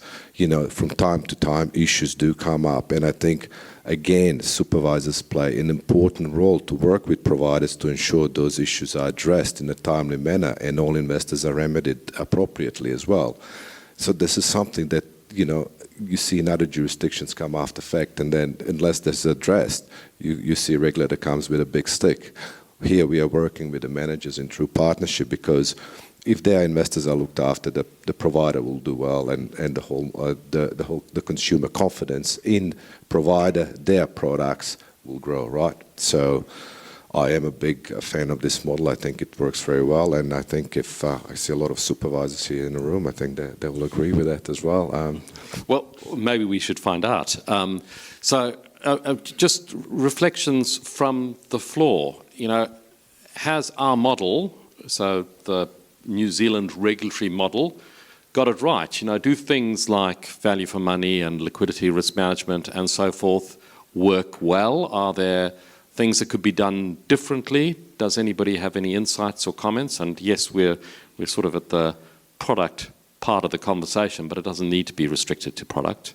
from time to time issues do come up. And I think, again, supervisors play an important role to work with providers to ensure those issues are addressed in a timely manner and all investors are remedied appropriately as well. So this is something that, you see in other jurisdictions come after fact, and then unless this is addressed, you see a regulator comes with a big stick. Here we are working with the managers in true partnership, because if their investors are looked after, the provider will do well, and the consumer confidence in provider, their products will grow, right? So I am a big fan of this model. I think it works very well, and I think if I see a lot of supervisors here in the room, I think they will agree with that as well. Well, maybe we should find out. Just reflections from the floor. Has our model, so the New Zealand regulatory model, got it right? Do things like value for money and liquidity risk management and so forth work well? Are there things that could be done differently? Does anybody have any insights or comments? And yes, we're sort of at the product part of the conversation, but it doesn't need to be restricted to product.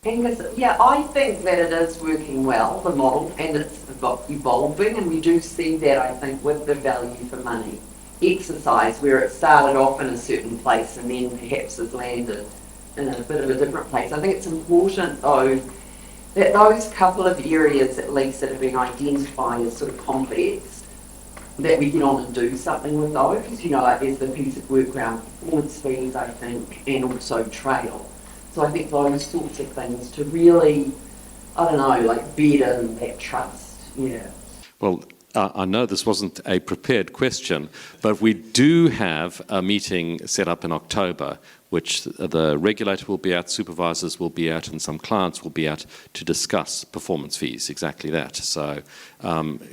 Angus, yeah, I think that it is working well, the model, and it's evolving, and we do see that, I think, with the value for money exercise, where it started off in a certain place and then perhaps has landed in a bit of a different place. I think it's important, though, that those couple of areas, at least, that have been identified as sort of complex, that we get on and do something with those, like there's the piece of work around performance fees, I think, and also trail. So I think those sorts of things to really, I don't know, like bed in that trust, yeah. Well, I know this wasn't a prepared question, but we do have a meeting set up in October, which the regulator will be at, supervisors will be at, and some clients will be at to discuss performance fees, exactly that. So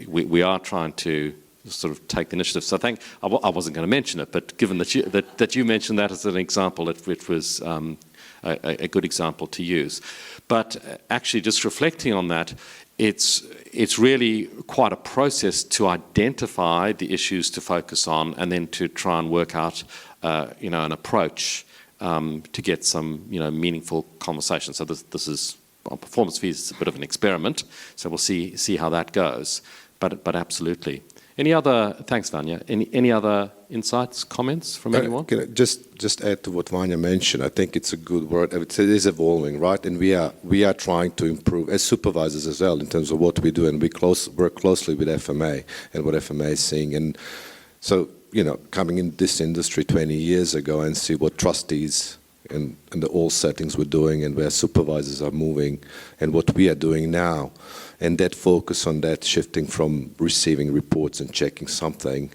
we are trying to sort of take the initiative. So I wasn't going to mention it, but given that you mentioned that as an example, it was a good example to use. But actually, just reflecting on that, it's really quite a process to identify the issues to focus on, and then to try and work out, an approach to get some, meaningful conversation. So this is on performance fees. It's a bit of an experiment. So we'll see how that goes. But absolutely. Thanks, Vanya. Any other insights, comments from anyone? Can I just add to what Vanya mentioned? I think it's a good word. It is evolving, right? And we are trying to improve as supervisors as well in terms of what we do, and we work closely with FMA and what FMA is seeing. And so, coming in this industry 20 years ago and see what trustees and the all settings were doing and where supervisors are moving and what we are doing now, and that focus on that, shifting from receiving reports and checking something,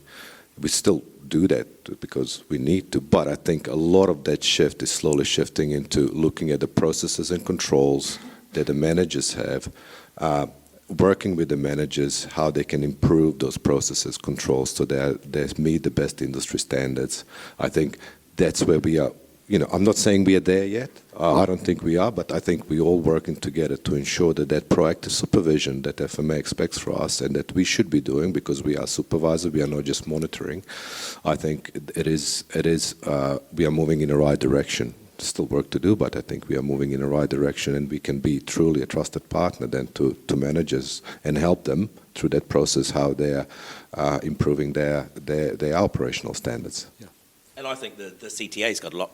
we still do that because we need to, but I think a lot of that shift is slowly shifting into looking at the processes and controls that the managers have, working with the managers, how they can improve those processes, controls, so that they meet the best industry standards. I think that's where we are. I'm not saying we are there yet. I don't think we are, but I think we're all working together to ensure that proactive supervision that FMA expects from us and that we should be doing, because we are supervisors, we are not just monitoring. I think we are moving in the right direction. Still work to do, but I think we are moving in the right direction, and we can be truly a trusted partner then to managers and help them through that process, how they are improving their operational standards. Yeah. And I think the CTA's got a lot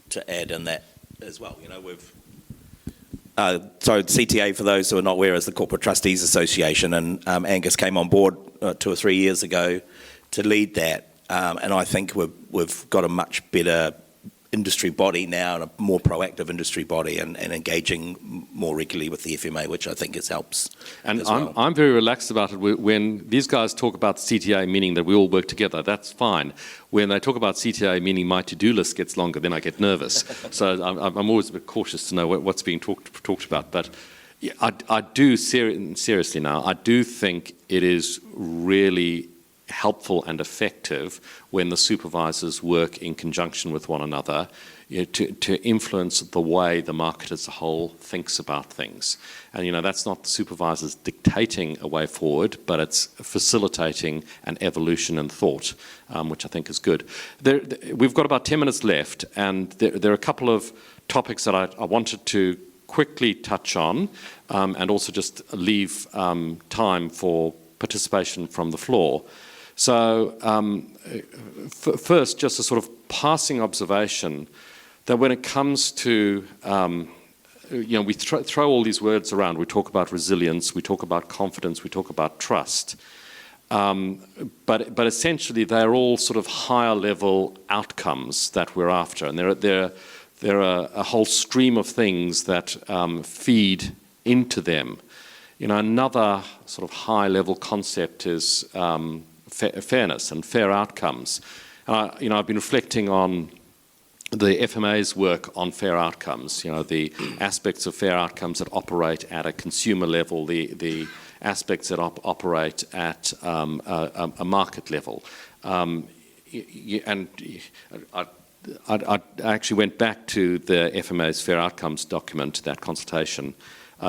to add in that as well. So CTA, for those who are not aware, is the Corporate Trustees Association, and Angus came on board 2 or 3 years ago to lead that, and I think we've got a much better industry body now, and a more proactive industry body, and engaging more regularly with the FMA, which I think helps. And as well. I'm very relaxed about it. When these guys talk about CTA, meaning that we all work together, that's fine. When they talk about CTA, meaning my to-do list gets longer, then I get nervous. So I'm always a bit cautious to know what's being talked about. But yeah, I do, seriously now, I do think it is really helpful and effective when the supervisors work in conjunction with one another, to influence the way the market as a whole thinks about things. And that's not the supervisors dictating a way forward, but it's facilitating an evolution in thought, which I think is good. We've got about 10 minutes left, and there are a couple of topics that I wanted to quickly touch on, and also just leave time for participation from the floor. So first, just a sort of passing observation that when it comes to, we throw all these words around. We talk about resilience, we talk about confidence, we talk about trust. But essentially, they're all sort of higher level outcomes that we're after. And there are a whole stream of things that feed into them. Another sort of high-level concept is fairness and fair outcomes. I've been reflecting on the FMA's work on fair outcomes, the aspects of fair outcomes that operate at a consumer level, the aspects that operate at a market level. And I actually went back to the FMA's fair outcomes document, that consultation,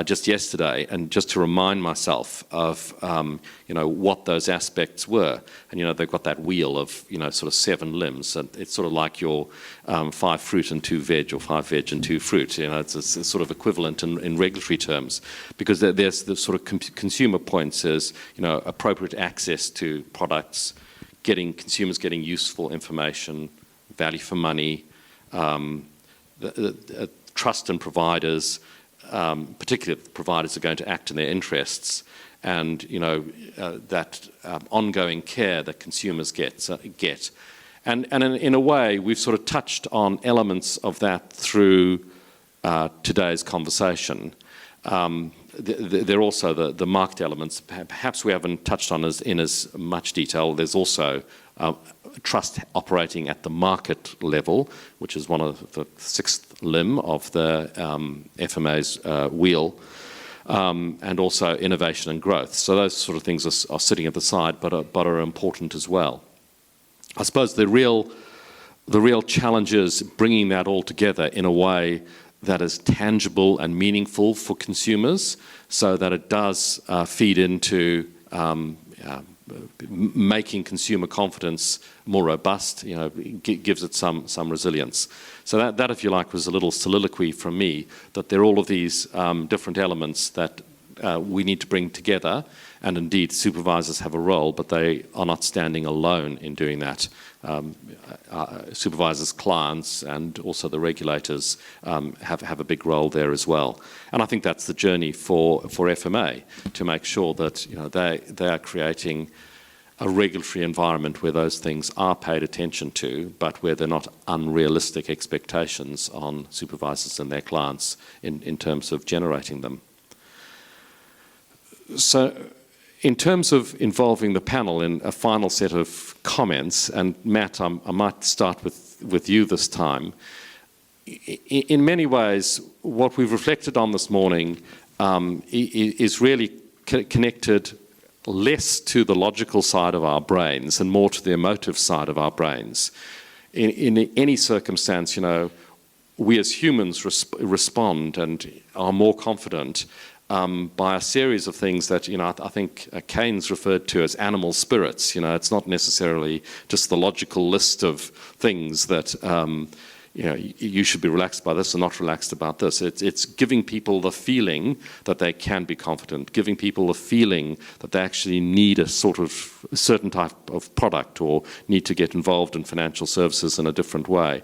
just yesterday, and just to remind myself of what those aspects were. And they've got that wheel of sort of 7 limbs, and it's sort of like your 5 fruit and 2 veg, or 5 veg and 2 fruit. It's sort of equivalent in regulatory terms, because there's the sort of consumer points as appropriate access to products, consumers getting useful information, value for money, the trust in providers. Particularly if the providers are going to act in their interests, and that ongoing care that consumers get. And in a way, we've sort of touched on elements of that through today's conversation. There are also the market elements. Perhaps we haven't touched on in as much detail. There's also trust operating at the market level, which is one of the 6th limb of the FMA's wheel, and also innovation and growth. So those sort of things are sitting at the side, but are important as well. I suppose the real challenge is bringing that all together in a way that is tangible and meaningful for consumers, so that it does feed into making consumer confidence more robust, gives it some resilience. So that, if you like, was a little soliloquy from me, that there are all of these different elements that we need to bring together, and indeed supervisors have a role, but they are not standing alone in doing that. Supervisors, clients, and also the regulators have a big role there as well. And I think that's the journey for FMA, to make sure that they are creating a regulatory environment where those things are paid attention to, but where they're not unrealistic expectations on supervisors and their clients in terms of generating them. So in terms of involving the panel in a final set of comments, and Matt, I might start with you this time. In many ways, what we've reflected on this morning is really connected less to the logical side of our brains and more to the emotive side of our brains. In any circumstance, we as humans respond and are more confident by a series of things that, I think Keynes referred to as animal spirits. It's not necessarily just the logical list of things that, you should be relaxed by this or not relaxed about this. It's giving people the feeling that they can be confident, giving people the feeling that they actually need a certain type of product or need to get involved in financial services in a different way.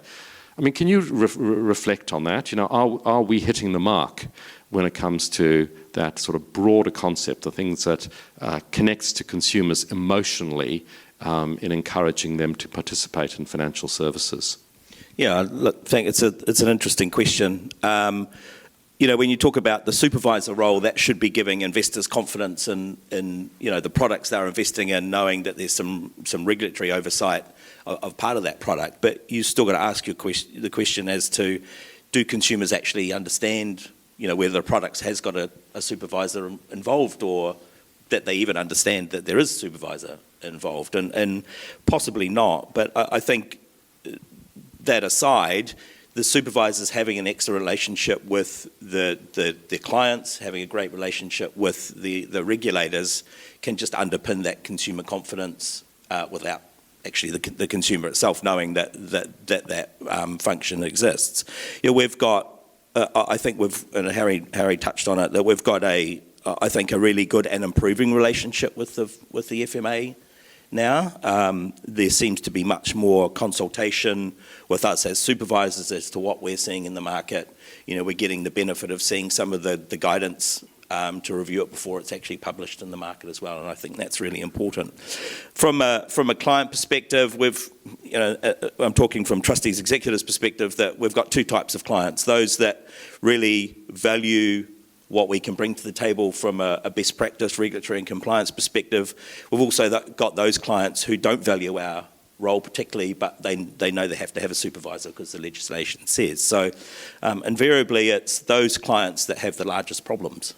I mean, can you reflect on that? Are we hitting the mark when it comes to that sort of broader concept, the things that connects to consumers emotionally in encouraging them to participate in financial services? Yeah, look, I think it's an interesting question. When you talk about the supervisor role, that should be giving investors confidence in the products they're investing in, knowing that there's some regulatory oversight of part of that product. But you still got to ask the question as to, do consumers actually understand whether the product has got a supervisor involved, or that they even understand that there is a supervisor involved, and possibly not. But I think that aside, the supervisors having an extra relationship with their clients, having a great relationship with the regulators, can just underpin that consumer confidence without actually the consumer itself knowing that function exists. We've got, I think and Harry touched on it, that we've got I think a really good and improving relationship with the FMA now. There seems to be much more consultation with us as supervisors as to what we're seeing in the market. We're getting the benefit of seeing some of the guidance to review it before it's actually published in the market as well, and I think that's really important. From a client perspective, I'm talking from Trustees Executors perspective, that we've got 2 types of clients: those that really value what we can bring to the table from a best practice regulatory and compliance perspective. We've also got those clients who don't value our role particularly, but they know they have to have a supervisor because the legislation says. So invariably it's those clients that have the largest problems.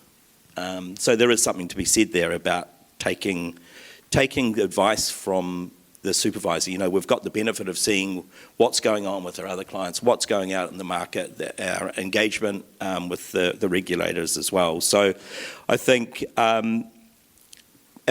So there is something to be said there about taking advice from the supervisor. You know, we've got the benefit of seeing what's going on with our other clients, what's going out in the market, our engagement with the regulators as well. So I think, and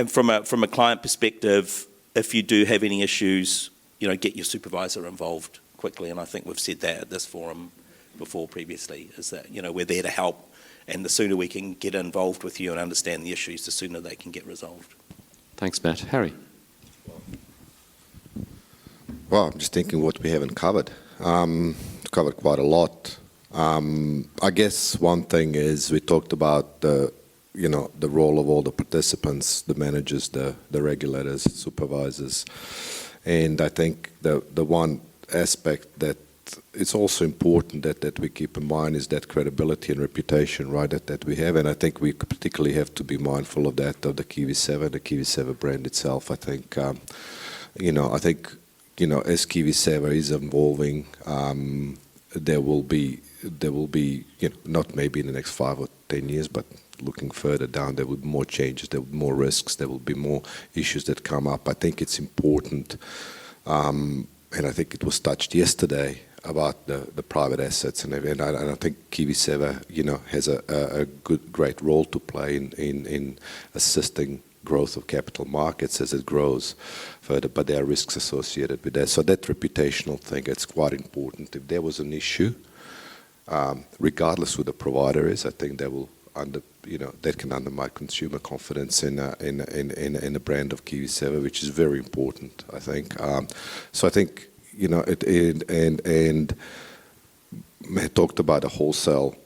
from a client perspective, if you do have any issues, you know, get your supervisor involved quickly. And I think we've said that at this forum before previously, is that, you know, we're there to help. And the sooner we can get involved with you and understand the issues, the sooner they can get resolved. Thanks, Matt. Harry? Well, I'm just thinking what we haven't covered. Covered quite a lot. I guess one thing is we talked about the role of all the participants, the managers, the regulators, supervisors. And I think the one aspect that it's also important that we keep in mind is that credibility and reputation, right, that we have. And I think we particularly have to be mindful of that, of the KiwiSaver brand itself. I think, as KiwiSaver is evolving, there will be, not maybe in the next 5 or 10 years, but looking further down, there will be more changes, there will be more risks, there will be more issues that come up. I think it's important, and I think it was touched yesterday about the private assets, and I think KiwiSaver, has a great role to play in assisting growth of capital markets as it grows further, but there are risks associated with that. So that reputational thing, it's quite important. If there was an issue, regardless who the provider is, I think that will that can undermine consumer confidence in the brand of KiwiSaver, which is very important, I think. So I think, and Matt talked about the wholesale,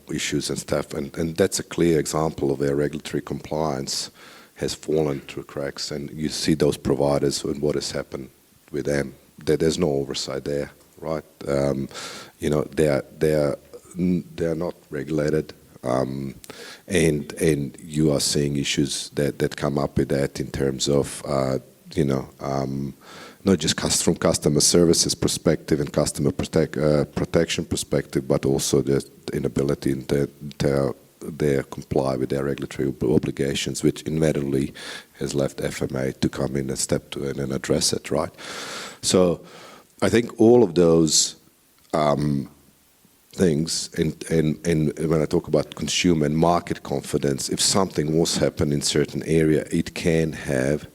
issues and stuff, and that's a clear example of where regulatory compliance has fallen through cracks, and you see those providers and what has happened with them. There's no oversight there, right? They're not regulated. And you are seeing issues that come up with that in terms of, not just from customer services perspective and customer protection perspective, but also the inability to comply with their regulatory obligations, which inevitably has left FMA to come in and step to it and address it, right? So I think all of those things, and when I talk about consumer and market confidence, if something was happening in certain area, it can have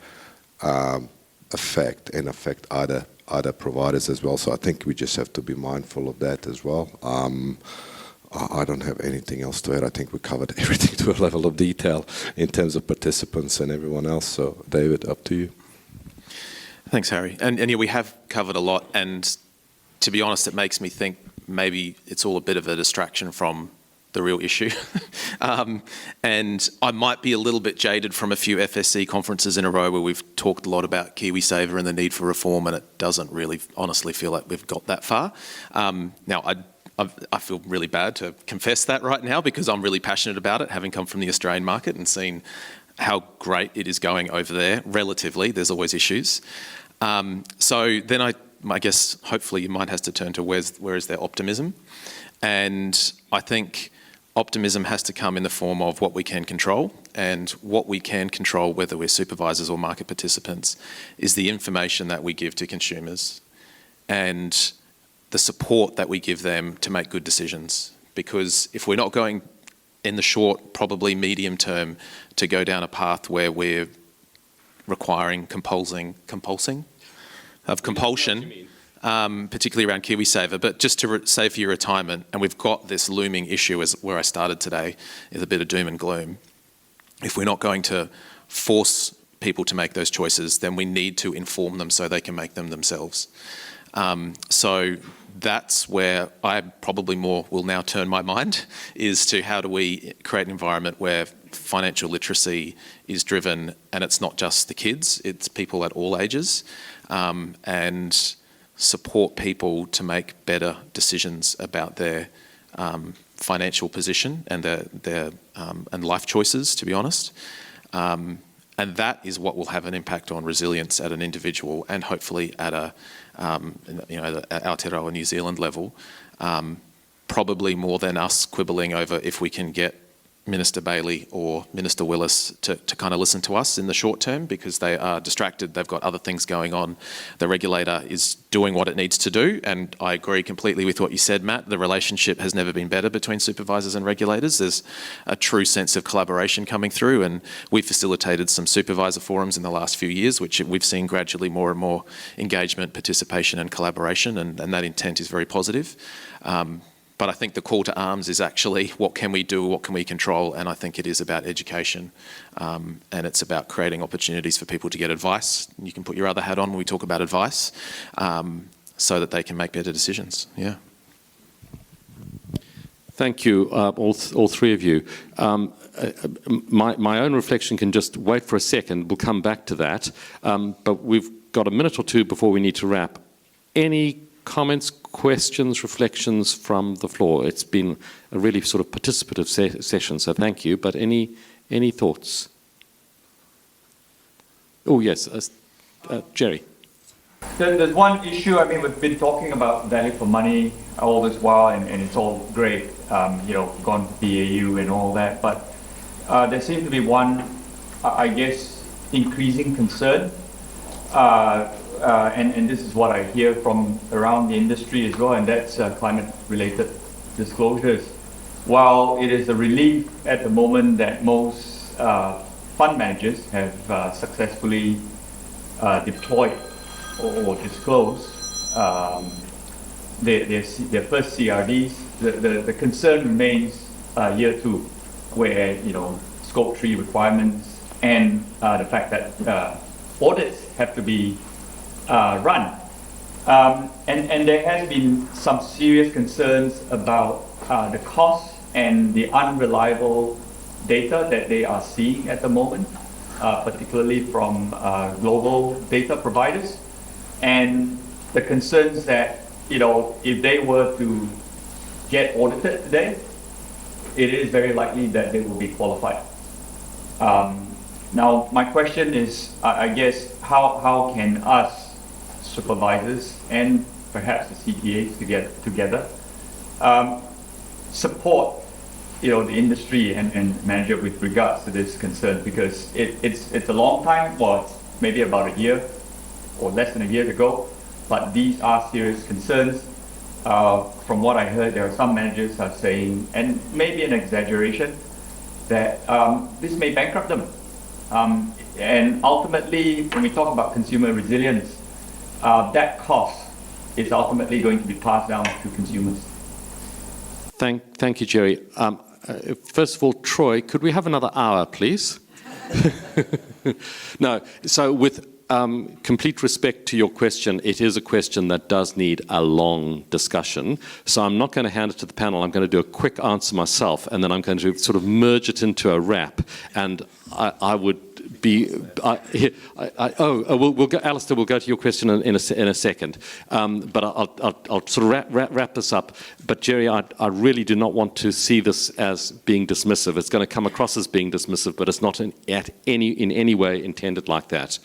affect other providers as well. So I think we just have to be mindful of that as well. I don't have anything else to add. I think we covered everything to a level of detail in terms of participants and everyone else. So David, up to you. Thanks, Harry. And yeah, we have covered a lot. And to be honest, it makes me think maybe it's all a bit of a distraction from the real issue. And I might be a little bit jaded from a few FSC conferences in a row where we've talked a lot about KiwiSaver and the need for reform, and it doesn't really honestly feel like we've got that far. Now, I feel really bad to confess that right now because I'm really passionate about it, having come from the Australian market and seen how great it is going over there. Relatively, there's always issues. So then I guess hopefully your mind has to turn to where is their optimism, and I think optimism has to come in the form of what we can control, and what we can control, whether we're supervisors or market participants, is the information that we give to consumers and the support that we give them to make good decisions. Because if we're not going in the short, probably medium term, to go down a path where we're requiring compulsion, particularly around KiwiSaver, but just to save for your retirement, and we've got this looming issue as where I started today, is a bit of doom and gloom. If we're not going to force people to make those choices, then we need to inform them so they can make them themselves. So that's where I probably more will now turn my mind, is to how do we create an environment where financial literacy is driven, and it's not just the kids, it's people at all ages, and support people to make better decisions about their financial position and their and life choices, to be honest. And that is what will have an impact on resilience at an individual and hopefully at a, at Aotearoa New Zealand level, probably more than us quibbling over if we can get Minister Bailey or Minister Willis to kind of listen to us in the short term, because they are distracted, they've got other things going on. The regulator is doing what it needs to do, and I agree completely with what you said, Matt. The relationship has never been better between supervisors and regulators. There's a true sense of collaboration coming through, and we've facilitated some supervisor forums in the last few years, which we've seen gradually more and more engagement, participation and collaboration, and that intent is very positive. But I think the call to arms is actually what can we do, what can we control, and I think it is about education, and it's about creating opportunities for people to get advice. You can put your other hat on when we talk about advice, so that they can make better decisions. Yeah. Thank you, all three of you. My own reflection can just wait for a second. We'll come back to that. But we've got a minute or two before we need to wrap. Any comments, questions, reflections from the floor? It's been a really sort of participative session, so thank you. But any thoughts? Oh, yes, Jerry. There's one issue. I mean, we've been talking about value for money all this while, and it's all great, gone to BAU and all that. But there seems to be one, I guess, increasing concern. And this is what I hear from around the industry as well, and that's climate-related disclosures. While it is a relief at the moment that most fund managers have successfully deployed or disclosed their first CRDs, the concern remains year 2, where Scope 3 requirements and the fact that audits have to be run. And there has been some serious concerns about the cost and the unreliable data that they are seeing at the moment, particularly from global data providers. And the concerns that, if they were to get audited today, it is very likely that they will be qualified. Now, my question is, I guess, how can us supervisors and perhaps the CTAs together support the industry and manager with regards to this concern, because it's a long time, well, maybe about a year or less than a year ago, but these are serious concerns. From what I heard, there are some managers are saying, and maybe an exaggeration, that this may bankrupt them. And ultimately, when we talk about consumer resilience, that cost is ultimately going to be passed down to consumers. Thank you, Jerry. First of all, Troy, could we have another hour, please? No. So with complete respect to your question, it is a question that does need a long discussion. So I'm not going to hand it to the panel. I'm going to do a quick answer myself, and then I'm going to sort of merge it into a wrap. And I would be, we'll go, Alistair, we'll go to your question in a second. But I'll sort of wrap this up. But Jerry, I really do not want to see this as being dismissive. It's going to come across as being dismissive, but it's not in any way intended like that.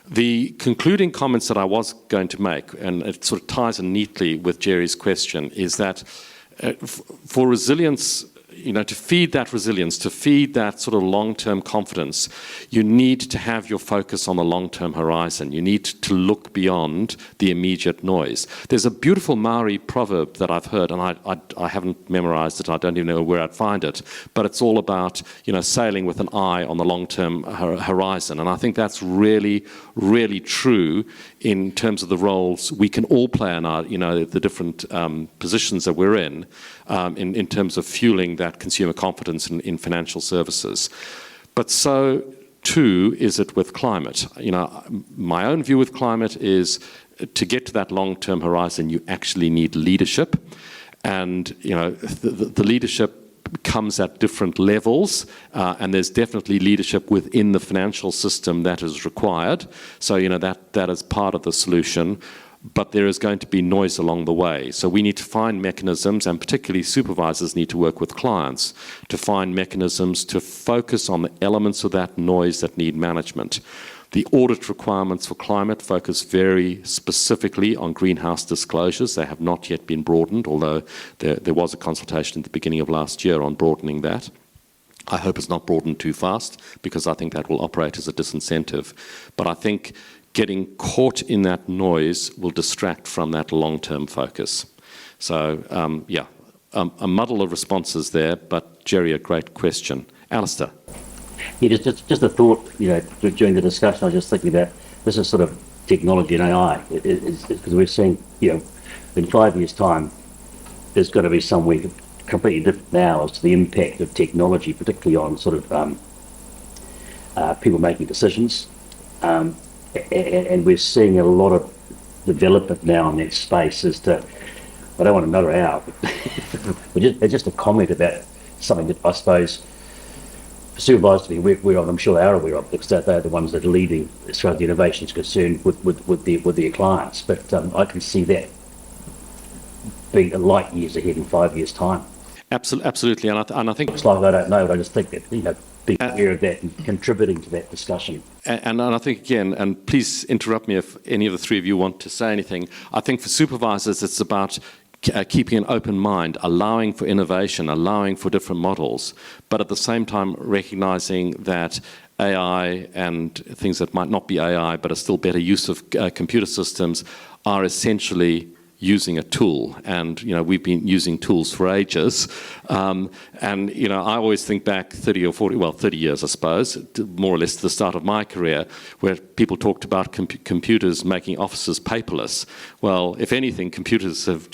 The concluding comments that I was going to make, and it sort of ties in neatly with Jerry's question, is that for resilience, to feed that resilience, to feed that sort of long-term confidence, you need to have your focus on the long-term horizon. You need to look beyond the immediate noise. There's a beautiful Maori proverb that I've heard, and I haven't memorized it. I don't even know where I'd find it, but it's all about, sailing with an eye on the long-term horizon. And I think that's really, really true in terms of the roles we can all play in our, the different positions that we're in terms of fueling that consumer confidence in financial services. But so too is it with climate. My own view with climate is to get to that long-term horizon, you actually need leadership. And, the leadership comes at different levels, and there's definitely leadership within the financial system that is required. So, that is part of the solution. but there is going to be noise along the way. So we need to find mechanisms, and particularly supervisors need to work with clients to find mechanisms to focus on the elements of that noise that need management. The audit requirements for climate focus very specifically on greenhouse disclosures. They have not yet been broadened, although there was a consultation at the beginning of last year on broadening that. I hope it's not broadened too fast, because I think that will operate as a disincentive. But I think getting caught in that noise will distract from that long-term focus. So, a muddle of responses there, but Jerry, a great question. Alistair. Yeah, just a thought, during the discussion, I was just thinking about this is sort of technology and AI, because we're seeing, in 5 years' time, there's got to be somewhere completely different now as to the impact of technology, particularly on sort of people making decisions. And we're seeing a lot of development now in that space as to, I don't want another hour, but just a comment about something that I suppose supervisors to be aware of, I'm sure they are aware of, because they're the ones that are leading as far as the innovation is concerned with their clients. But I can see that being a light years ahead in 5 years' time. Absolutely, and I think it's like I don't know, but I just think that being aware of that and contributing to that discussion. And I think again, and please interrupt me if any of the three of you want to say anything. I think for supervisors, it's about keeping an open mind, allowing for innovation, allowing for different models, but at the same time recognizing that AI and things that might not be AI but are still better use of computer systems are essentially using a tool. And we've been using tools for ages, and I always think back 30 years I suppose, more or less to the start of my career, where people talked about computers making offices paperless. Well, if anything, computers have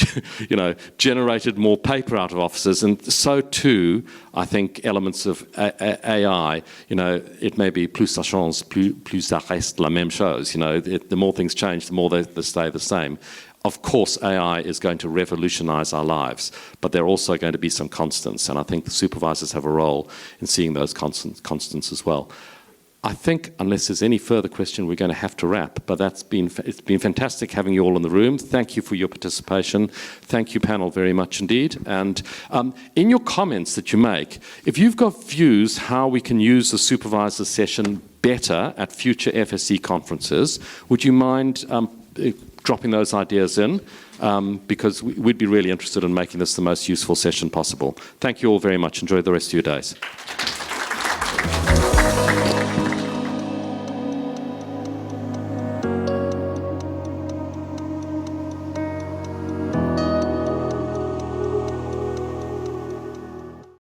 generated more paper out of offices, and so too I think elements of AI, it may be plus ça change, plus ça reste la même chose. The more things change, the more they stay the same. Of course, AI is going to revolutionize our lives, but there are also going to be some constants, and I think the supervisors have a role in seeing those constants as well. I think, unless there's any further question, we're going to have to wrap, but it's been fantastic having you all in the room. Thank you for your participation. Thank you, panel, very much indeed. And in your comments that you make, if you've got views how we can use the supervisor session better at future FSC conferences, would you mind dropping those ideas in, because we'd be really interested in making this the most useful session possible. Thank you all very much. Enjoy the rest of your days.